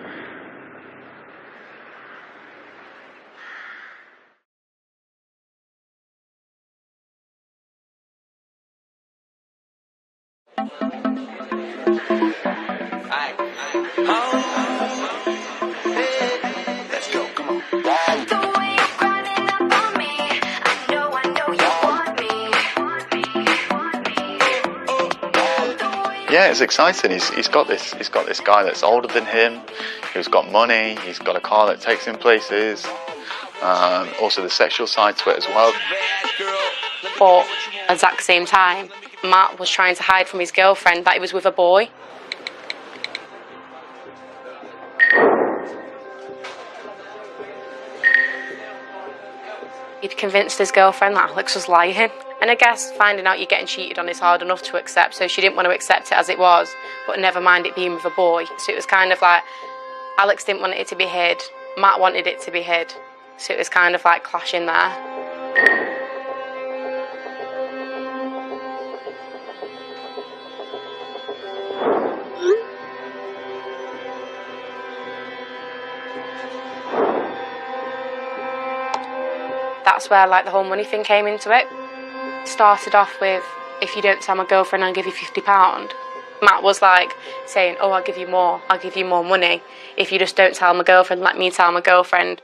Yeah, it's exciting. He's got this guy that's older than him, who's got money, he's got a car that takes him places. Also the sexual side to it as well. But at the exact same time, Matt was trying to hide from his girlfriend that he was with a boy. He'd convinced his girlfriend that Alex was lying. And I guess finding out you're getting cheated on is hard enough to accept, so she didn't want to accept it as it was, but never mind it being with a boy. So it was kind of like, Alex didn't want it to be hid, Matt wanted it to be hid. So it was kind of like clashing there. that's where like the whole money thing came into it. Started off with, if you don't tell my girlfriend, I'll give you £50. Matt was like saying, oh, I'll give you more money. If you just don't tell my girlfriend, let me tell my girlfriend.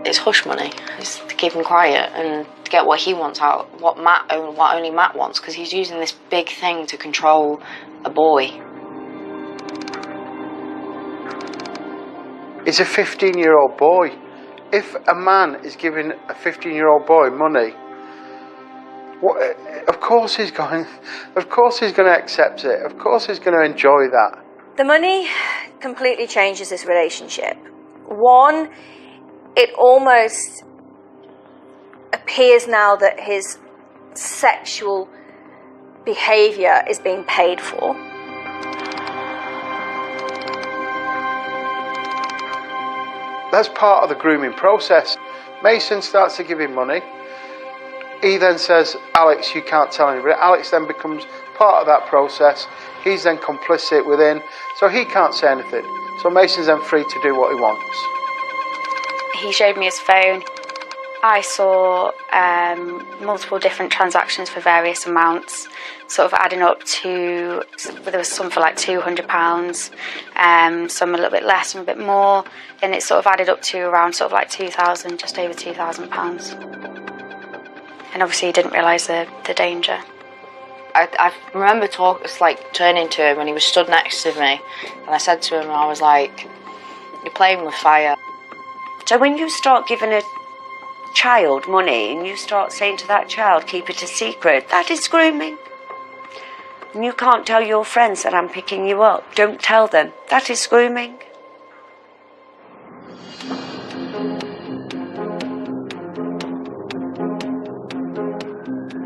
It's hush money. It's to keep him quiet and to get what he wants out, what only Matt wants, because he's using this big thing to control a boy. He's a 15-year-old boy. If a man is giving a 15-year-old boy money, of course he's going to accept it. Of course he's going to enjoy that. The money completely changes this relationship. One, it almost appears now that his sexual behaviour is being paid for. That's part of the grooming process. Mason starts to give him money. He then says, Alex, you can't tell anybody. Alex then becomes part of that process. He's then complicit within, so he can't say anything. So Mason's then free to do what he wants. He showed me his phone. I saw multiple different transactions for various amounts, sort of adding up to, there was some for like £200, some a little bit less, some a bit more, and it sort of added up to around sort of like £2,000, just over £2,000. And obviously he didn't realise the danger. I remember turning to him when he was stood next to me, and I said to him, I was like, you're playing with fire. So when you start giving a child money and you start saying to that child, keep it a secret, that is grooming. And you can't tell your friends that I'm picking you up. Don't tell them. That is grooming.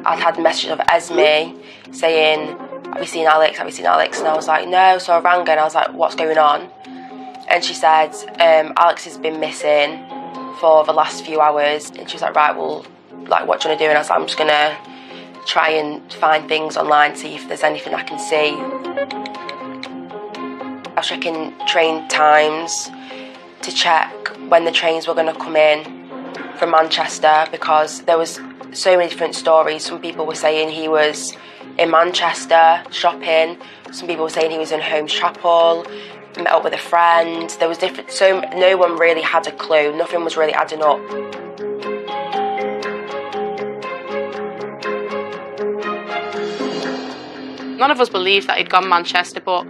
I'd had messages of Esme saying, have you seen Alex, have you seen Alex? And I was like, no. So I rang her and I was like, what's going on? And she said, Alex has been missing for the last few hours. And she was like, right, well, like, what do you want to do? And I was like, I'm just going to try and find things online, see if there's anything I can see. I was checking train times to check when the trains were going to come in from Manchester, because there was so many different stories. Some people were saying he was in Manchester shopping. Some people were saying he was in Holmes Chapel, met up with a friend. There was different, so no one really had a clue. Nothing was really adding up. None of us believed that he'd gone Manchester, but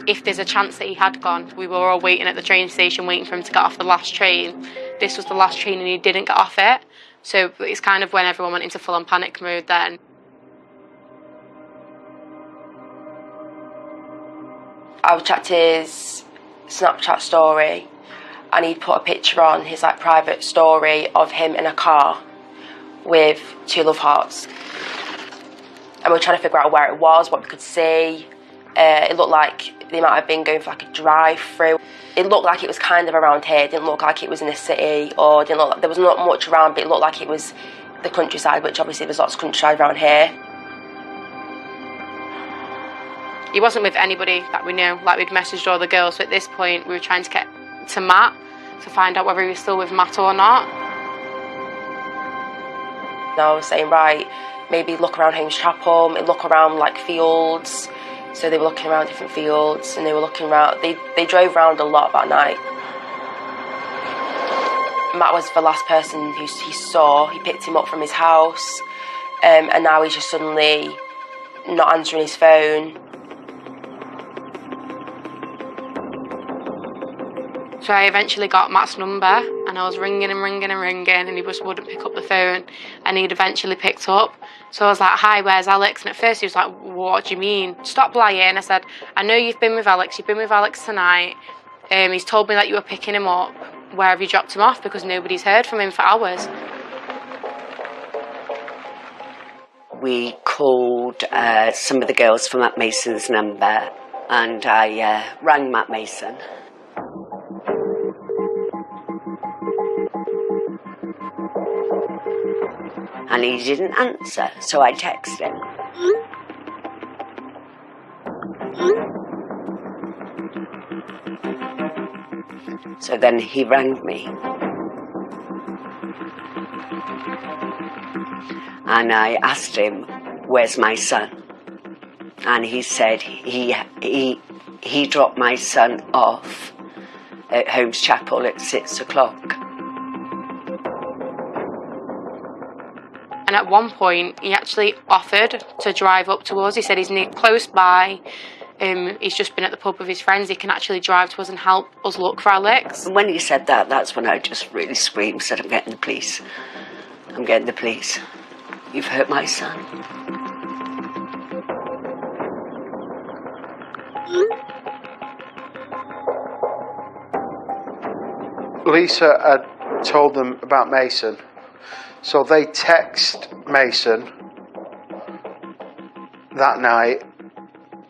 if there's a chance that he had gone, we were all waiting at the train station waiting for him to get off the last train. This was the last train and he didn't get off it. So it's kind of when everyone went into full-on panic mode then. I checked his Snapchat story and he'd put a picture on his like private story of him in a car with 2 love hearts. And we were trying to figure out where it was, what we could see. It looked like they might have been going for like a drive-through. It looked like it was kind of around here. It didn't look like it was in the city, or didn't look like, there was not much around, but it looked like it was the countryside, which obviously there's lots of countryside around here. He wasn't with anybody that we knew, like we'd messaged all the girls, so at this point we were trying to get to Matt to find out whether he was still with Matt or not. And I was saying, right, maybe look around Holmes Chapel, look around like fields. So they were looking around different fields and they were looking around, they drove around a lot that night. Matt was the last person he saw. He picked him up from his house, and now he's just suddenly not answering his phone. So I eventually got Matt's number and I was ringing and he just wouldn't pick up the phone, and he'd eventually picked up. So I was like, hi, where's Alex? And at first he was like, what do you mean? Stop lying. I said, I know you've been with Alex tonight. He's told me that you were picking him up. Where have you dropped him off? Because nobody's heard from him for hours. We called some of the girls for Matt Mason's number, and I rang Matt Mason. And he didn't answer, so I texted him. So then he rang me. And I asked him, where's my son? And he said he dropped my son off at Holmes Chapel at 6 o'clock. And at one point, he actually offered to drive up to us. He said he's close by. He's just been at the pub with his friends. He can actually drive to us and help us look for Alex. And when he said that, that's when I just really screamed, said, I'm getting the police. I'm getting the police. You've hurt my son. Lisa had told them about Mason, so they text Mason that night,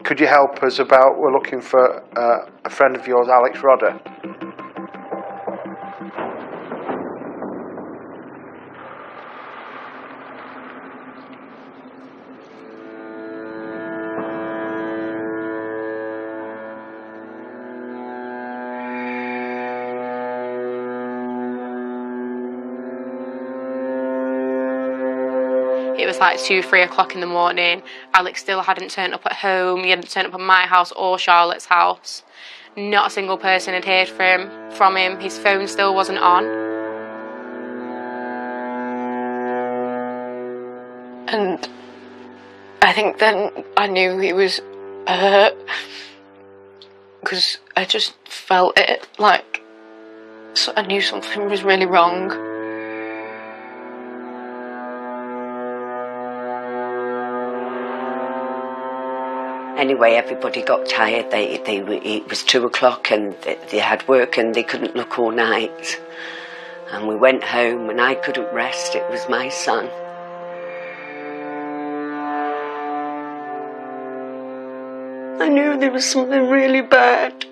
could you help us about, we're looking for a friend of yours, Alex Rodder. It was like 2-3 o'clock in the morning. Alex still hadn't turned up at home. He hadn't turned up at my house or Charlotte's house. Not a single person had heard from him. His phone still wasn't on. And I think then I knew he was hurt, because I just felt it, like, so I knew something was really wrong. Anyway, everybody got tired. It was 2 o'clock and they had work and they couldn't look all night. And we went home and I couldn't rest. It was my son. I knew there was something really bad.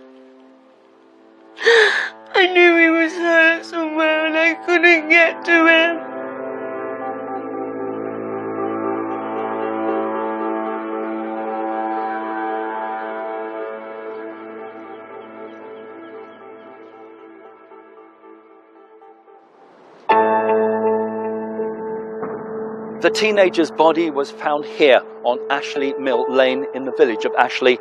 I knew he was hurt somewhere and I couldn't get to him. The teenager's body was found here on Ashley Mill Lane in the village of Ashley.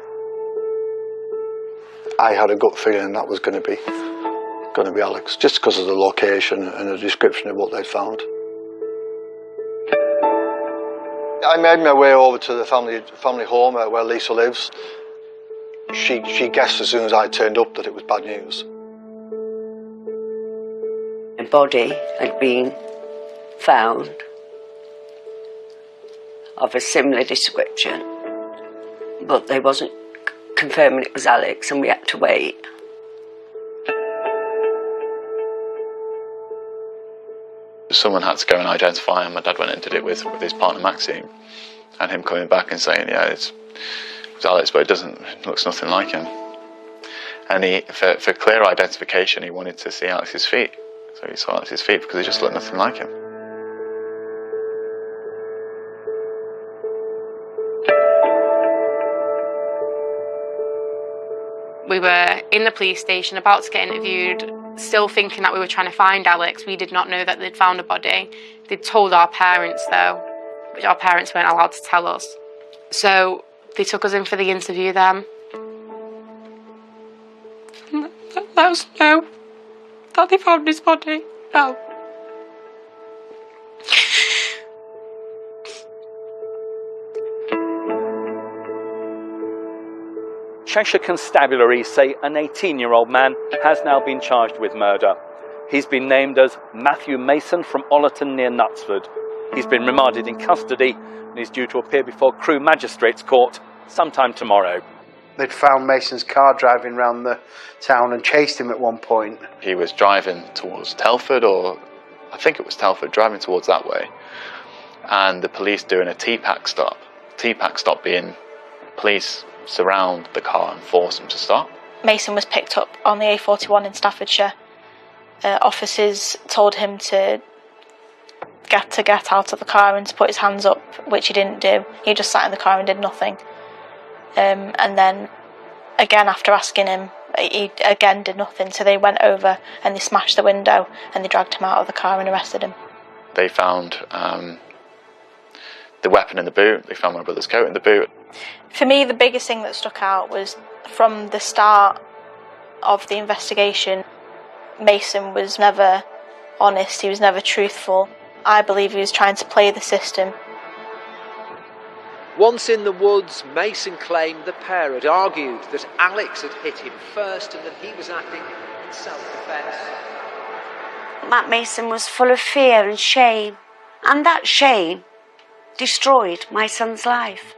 I had a gut feeling that was going to be Alex, just because of the location and the description of what they'd found. I made my way over to the family home where Lisa lives. She guessed as soon as I turned up that it was bad news. A body had been found of a similar description, but they wasn't confirming it was Alex, and we had to wait. Someone had to go and identify him. My dad went and did it with his partner Maxine, and him coming back and saying, yeah, it's Alex, but it looks nothing like him. And for clear identification, he wanted to see Alex's feet. So he saw Alex's feet because they just looked nothing like him. We were in the police station about to get interviewed, still thinking that we were trying to find Alex. We did not know that they'd found a body. They'd told our parents though, which our parents weren't allowed to tell us. So they took us in for the interview then. Let us know that they found his body. No. Cheshire Constabulary say an 18-year-old man has now been charged with murder. He's been named as Matthew Mason from Ollerton near Knutsford. He's been remanded in custody and is due to appear before Crewe Magistrates Court sometime tomorrow. They'd found Mason's car driving around the town and chased him at one point. He was driving towards Telford, or I think it was Telford, driving towards that way, and the police doing a TPAC stop. TPAC stop being police surround the car and force him to stop. Mason was picked up on the A41 in Staffordshire. Officers told him to get out of the car and to put his hands up, which he didn't do. He just sat in the car and did nothing. And then, again, after asking him he again did nothing. So they went over and they smashed the window and they dragged him out of the car and arrested him. They found the weapon in the boot. They found my brother's coat in the boot. For me, the biggest thing that stuck out was from the start of the investigation, Mason was never honest, he was never truthful. I believe he was trying to play the system. Once in the woods, Mason claimed the pair had argued that Alex had hit him first and that he was acting in self-defence. Matt Mason was full of fear and shame, and that shame destroyed my son's life.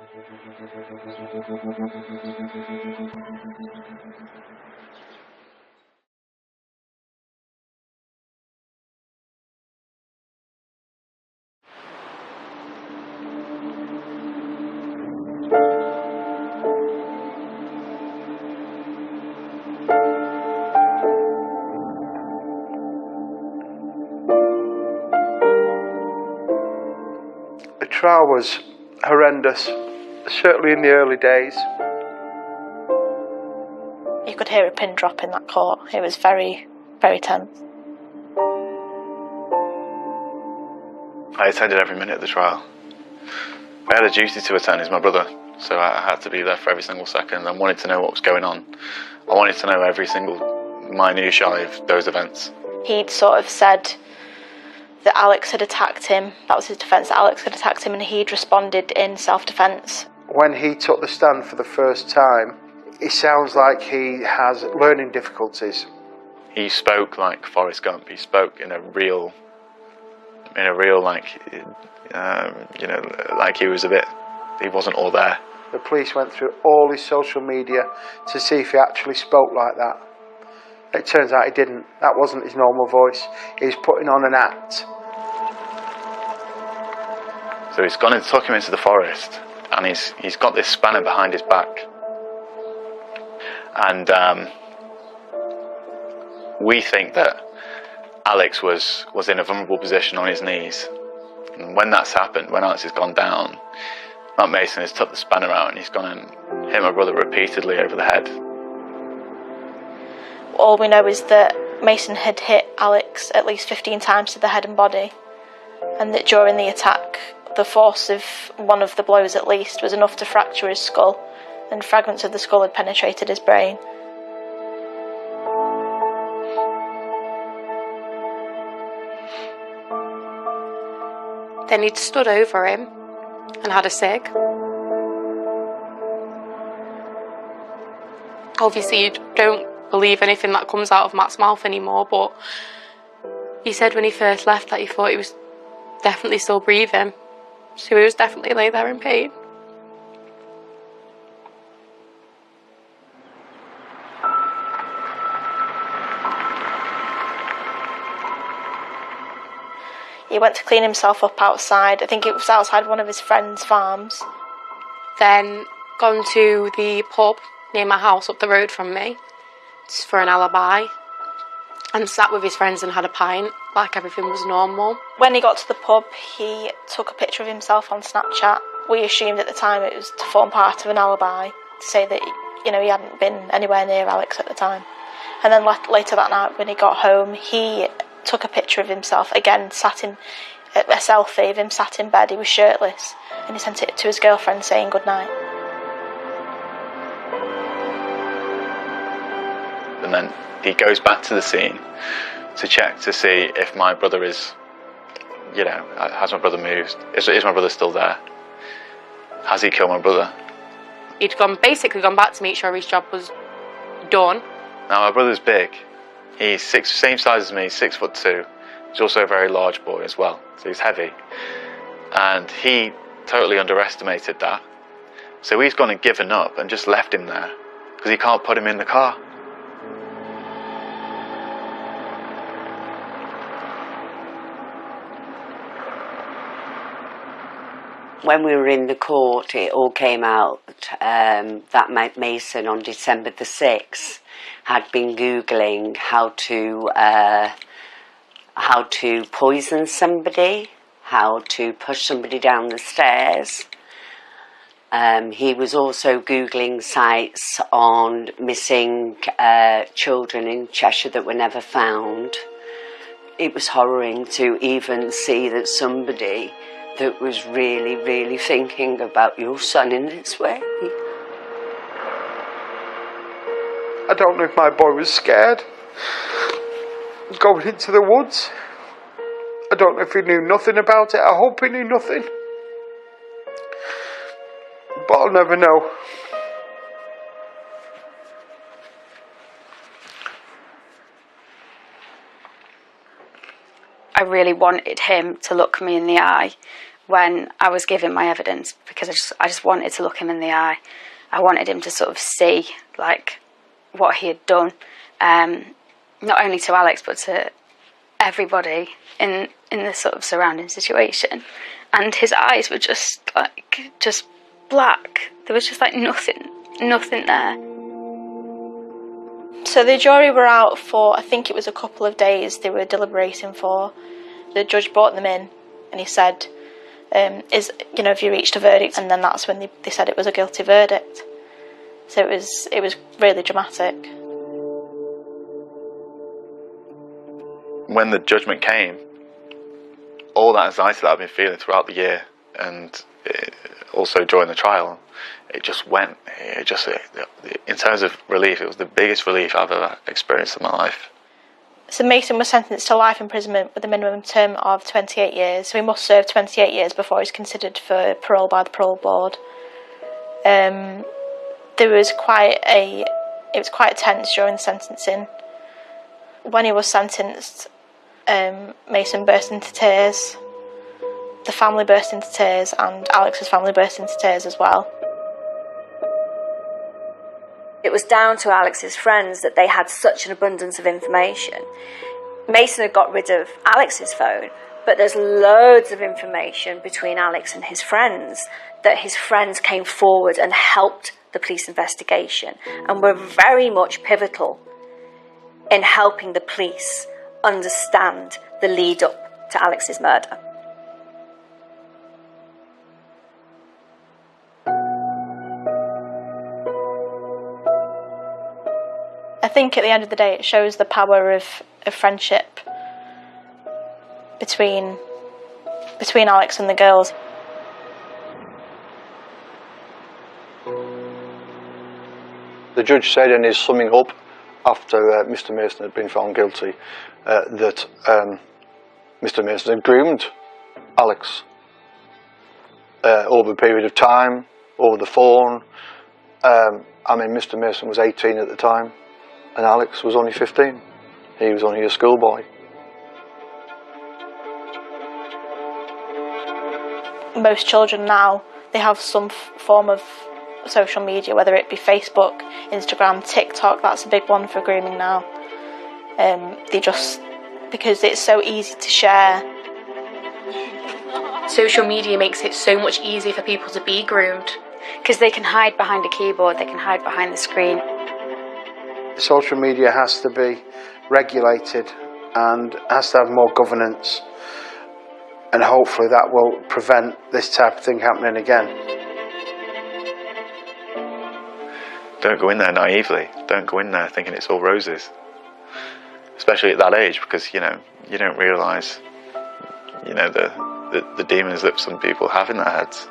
The trial was horrendous, certainly in the early days. You could hear a pin drop in that court. It was very, very tense. I attended every minute of the trial. I had a duty to attend as my brother, so I had to be there for every single second. I wanted to know what was going on. I wanted to know every single minutiae of those events. He'd sort of said that Alex had attacked him. That was his defence, that Alex had attacked him, and he'd responded in self-defence. When he took the stand for the first time, it sounds like he has learning difficulties. He spoke like Forrest Gump. He spoke in a real like, like he wasn't all there. The police went through all his social media to see if he actually spoke like that. It turns out he didn't. That wasn't his normal voice. He was putting on an act. So he's gone and took him into the forest, and he's got this spanner behind his back. And we think that Alex was in a vulnerable position on his knees. And when that's happened, when Alex has gone down, Matt Mason has took the spanner out and he's gone and hit my brother repeatedly over the head. All we know is that Mason had hit Alex at least 15 times to the head and body, and that during the attack, the force of one of the blows at least was enough to fracture his skull, and fragments of the skull had penetrated his brain. Then he'd stood over him and had a cig. Obviously you don't believe anything that comes out of Matt's mouth anymore, but he said when he first left that he thought he was definitely still breathing, so he was definitely lay there in pain. He went to clean himself up outside. I think it was outside one of his friend's farms. Then gone to the pub near my house up the road from me for an alibi, and sat with his friends and had a pint like everything was normal. When he got to the pub, he took a picture of himself on Snapchat. We assumed at the time it was to form part of an alibi, to say that he hadn't been anywhere near Alex at the time. And then later that night when he got home, he took a picture of himself, again sat in a selfie of him sat in bed. He was shirtless, and he sent it to his girlfriend saying goodnight. And then he goes back to the scene to check to see if my brother is, has my brother moved? Is my brother still there? Has he killed my brother? He'd basically gone back to make sure his job was done. Now my brother's big. He's same size as me, 6'2". He's also a very large boy as well, so he's heavy. And he totally underestimated that. So he's gone and given up and just left him there because he can't put him in the car. When we were in the court, it all came out that Mason on December the 6th had been Googling how to poison somebody, how to push somebody down the stairs. He was also Googling sites on missing children in Cheshire that were never found. It was harrowing to even see that somebody that was really, really thinking about your son in this way. I don't know if my boy was scared going into the woods. I don't know if he knew nothing about it. I hope he knew nothing. But I'll never know. I really wanted him to look me in the eye when I was giving my evidence, because I just wanted to look him in the eye. I wanted him to sort of see, like, what he had done, not only to Alex but to everybody in the sort of surrounding situation. And his eyes were just black. There was just like nothing there. So the jury were out for, I think it was a couple of days they were deliberating for. The judge brought them in and he said, have you reached a verdict? And then that's when they said it was a guilty verdict. So it was really dramatic. When the judgment came, all that anxiety that I've been feeling throughout the year and also during the trial, it just went. In terms of relief, it was the biggest relief I've ever experienced in my life. So Mason was sentenced to life imprisonment with a minimum term of 28 years. So he must serve 28 years before he's considered for parole by the parole board. It was quite tense during the sentencing. When he was sentenced, Mason burst into tears. The family burst into tears, and Alex's family burst into tears as well. It was down to Alex's friends that they had such an abundance of information. Mason had got rid of Alex's phone, but there's loads of information between Alex and his friends that his friends came forward and helped the police investigation and were very much pivotal in helping the police understand the lead up to Alex's murder. I think at the end of the day it shows the power of friendship between Alex and the girls. The judge said in his summing up after Mr Mason had been found guilty that Mr Mason had groomed Alex over a period of time, over the phone. Mr Mason was 18 at the time and Alex was only 15. He was only a schoolboy. Most children now, they have some form of social media, whether it be Facebook, Instagram, TikTok. That's a big one for grooming now. Because it's so easy to share. Social media makes it so much easier for people to be groomed. Because they can hide behind a keyboard, they can hide behind the screen. Social media has to be regulated and has to have more governance, and hopefully that will prevent this type of thing happening again. Don't go in there naively. Don't go in there thinking it's all roses. Especially at that age, because you don't realise the demons that some people have in their heads.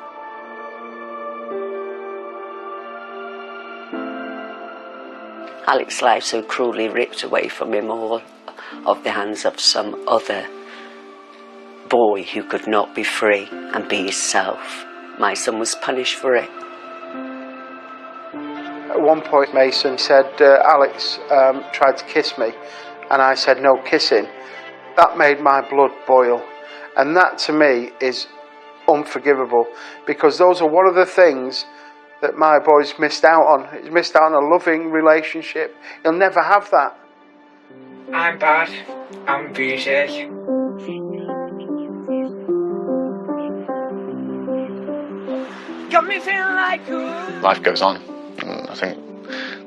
Alex's life so cruelly ripped away from him, all of the hands of some other boy who could not be free and be himself. My son was punished for it. At one point Mason said, Alex tried to kiss me, and I said no kissing. That made my blood boil, and that to me is unforgivable, because those are one of the things that my boy's missed out on. He's missed out on a loving relationship. He'll never have that. I'm bad. I'm bougie. Got me feeling like cool. Life goes on, and I think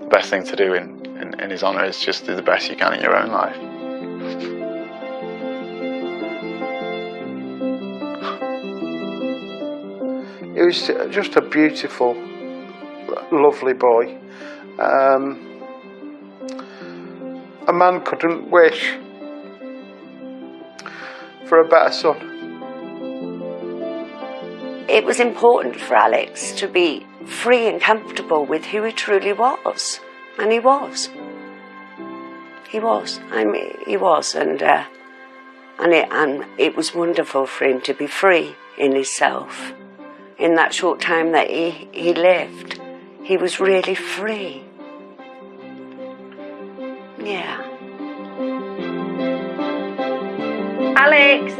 the best thing to do in his honour is just do the best you can in your own life. He was just a beautiful, lovely boy. A man couldn't wish for a better son. It was important for Alex to be free and comfortable with who he truly was, and he was. He was. I mean, he was, and it was wonderful for him to be free in himself. In that short time that he lived, he was really free. Yeah. Alex!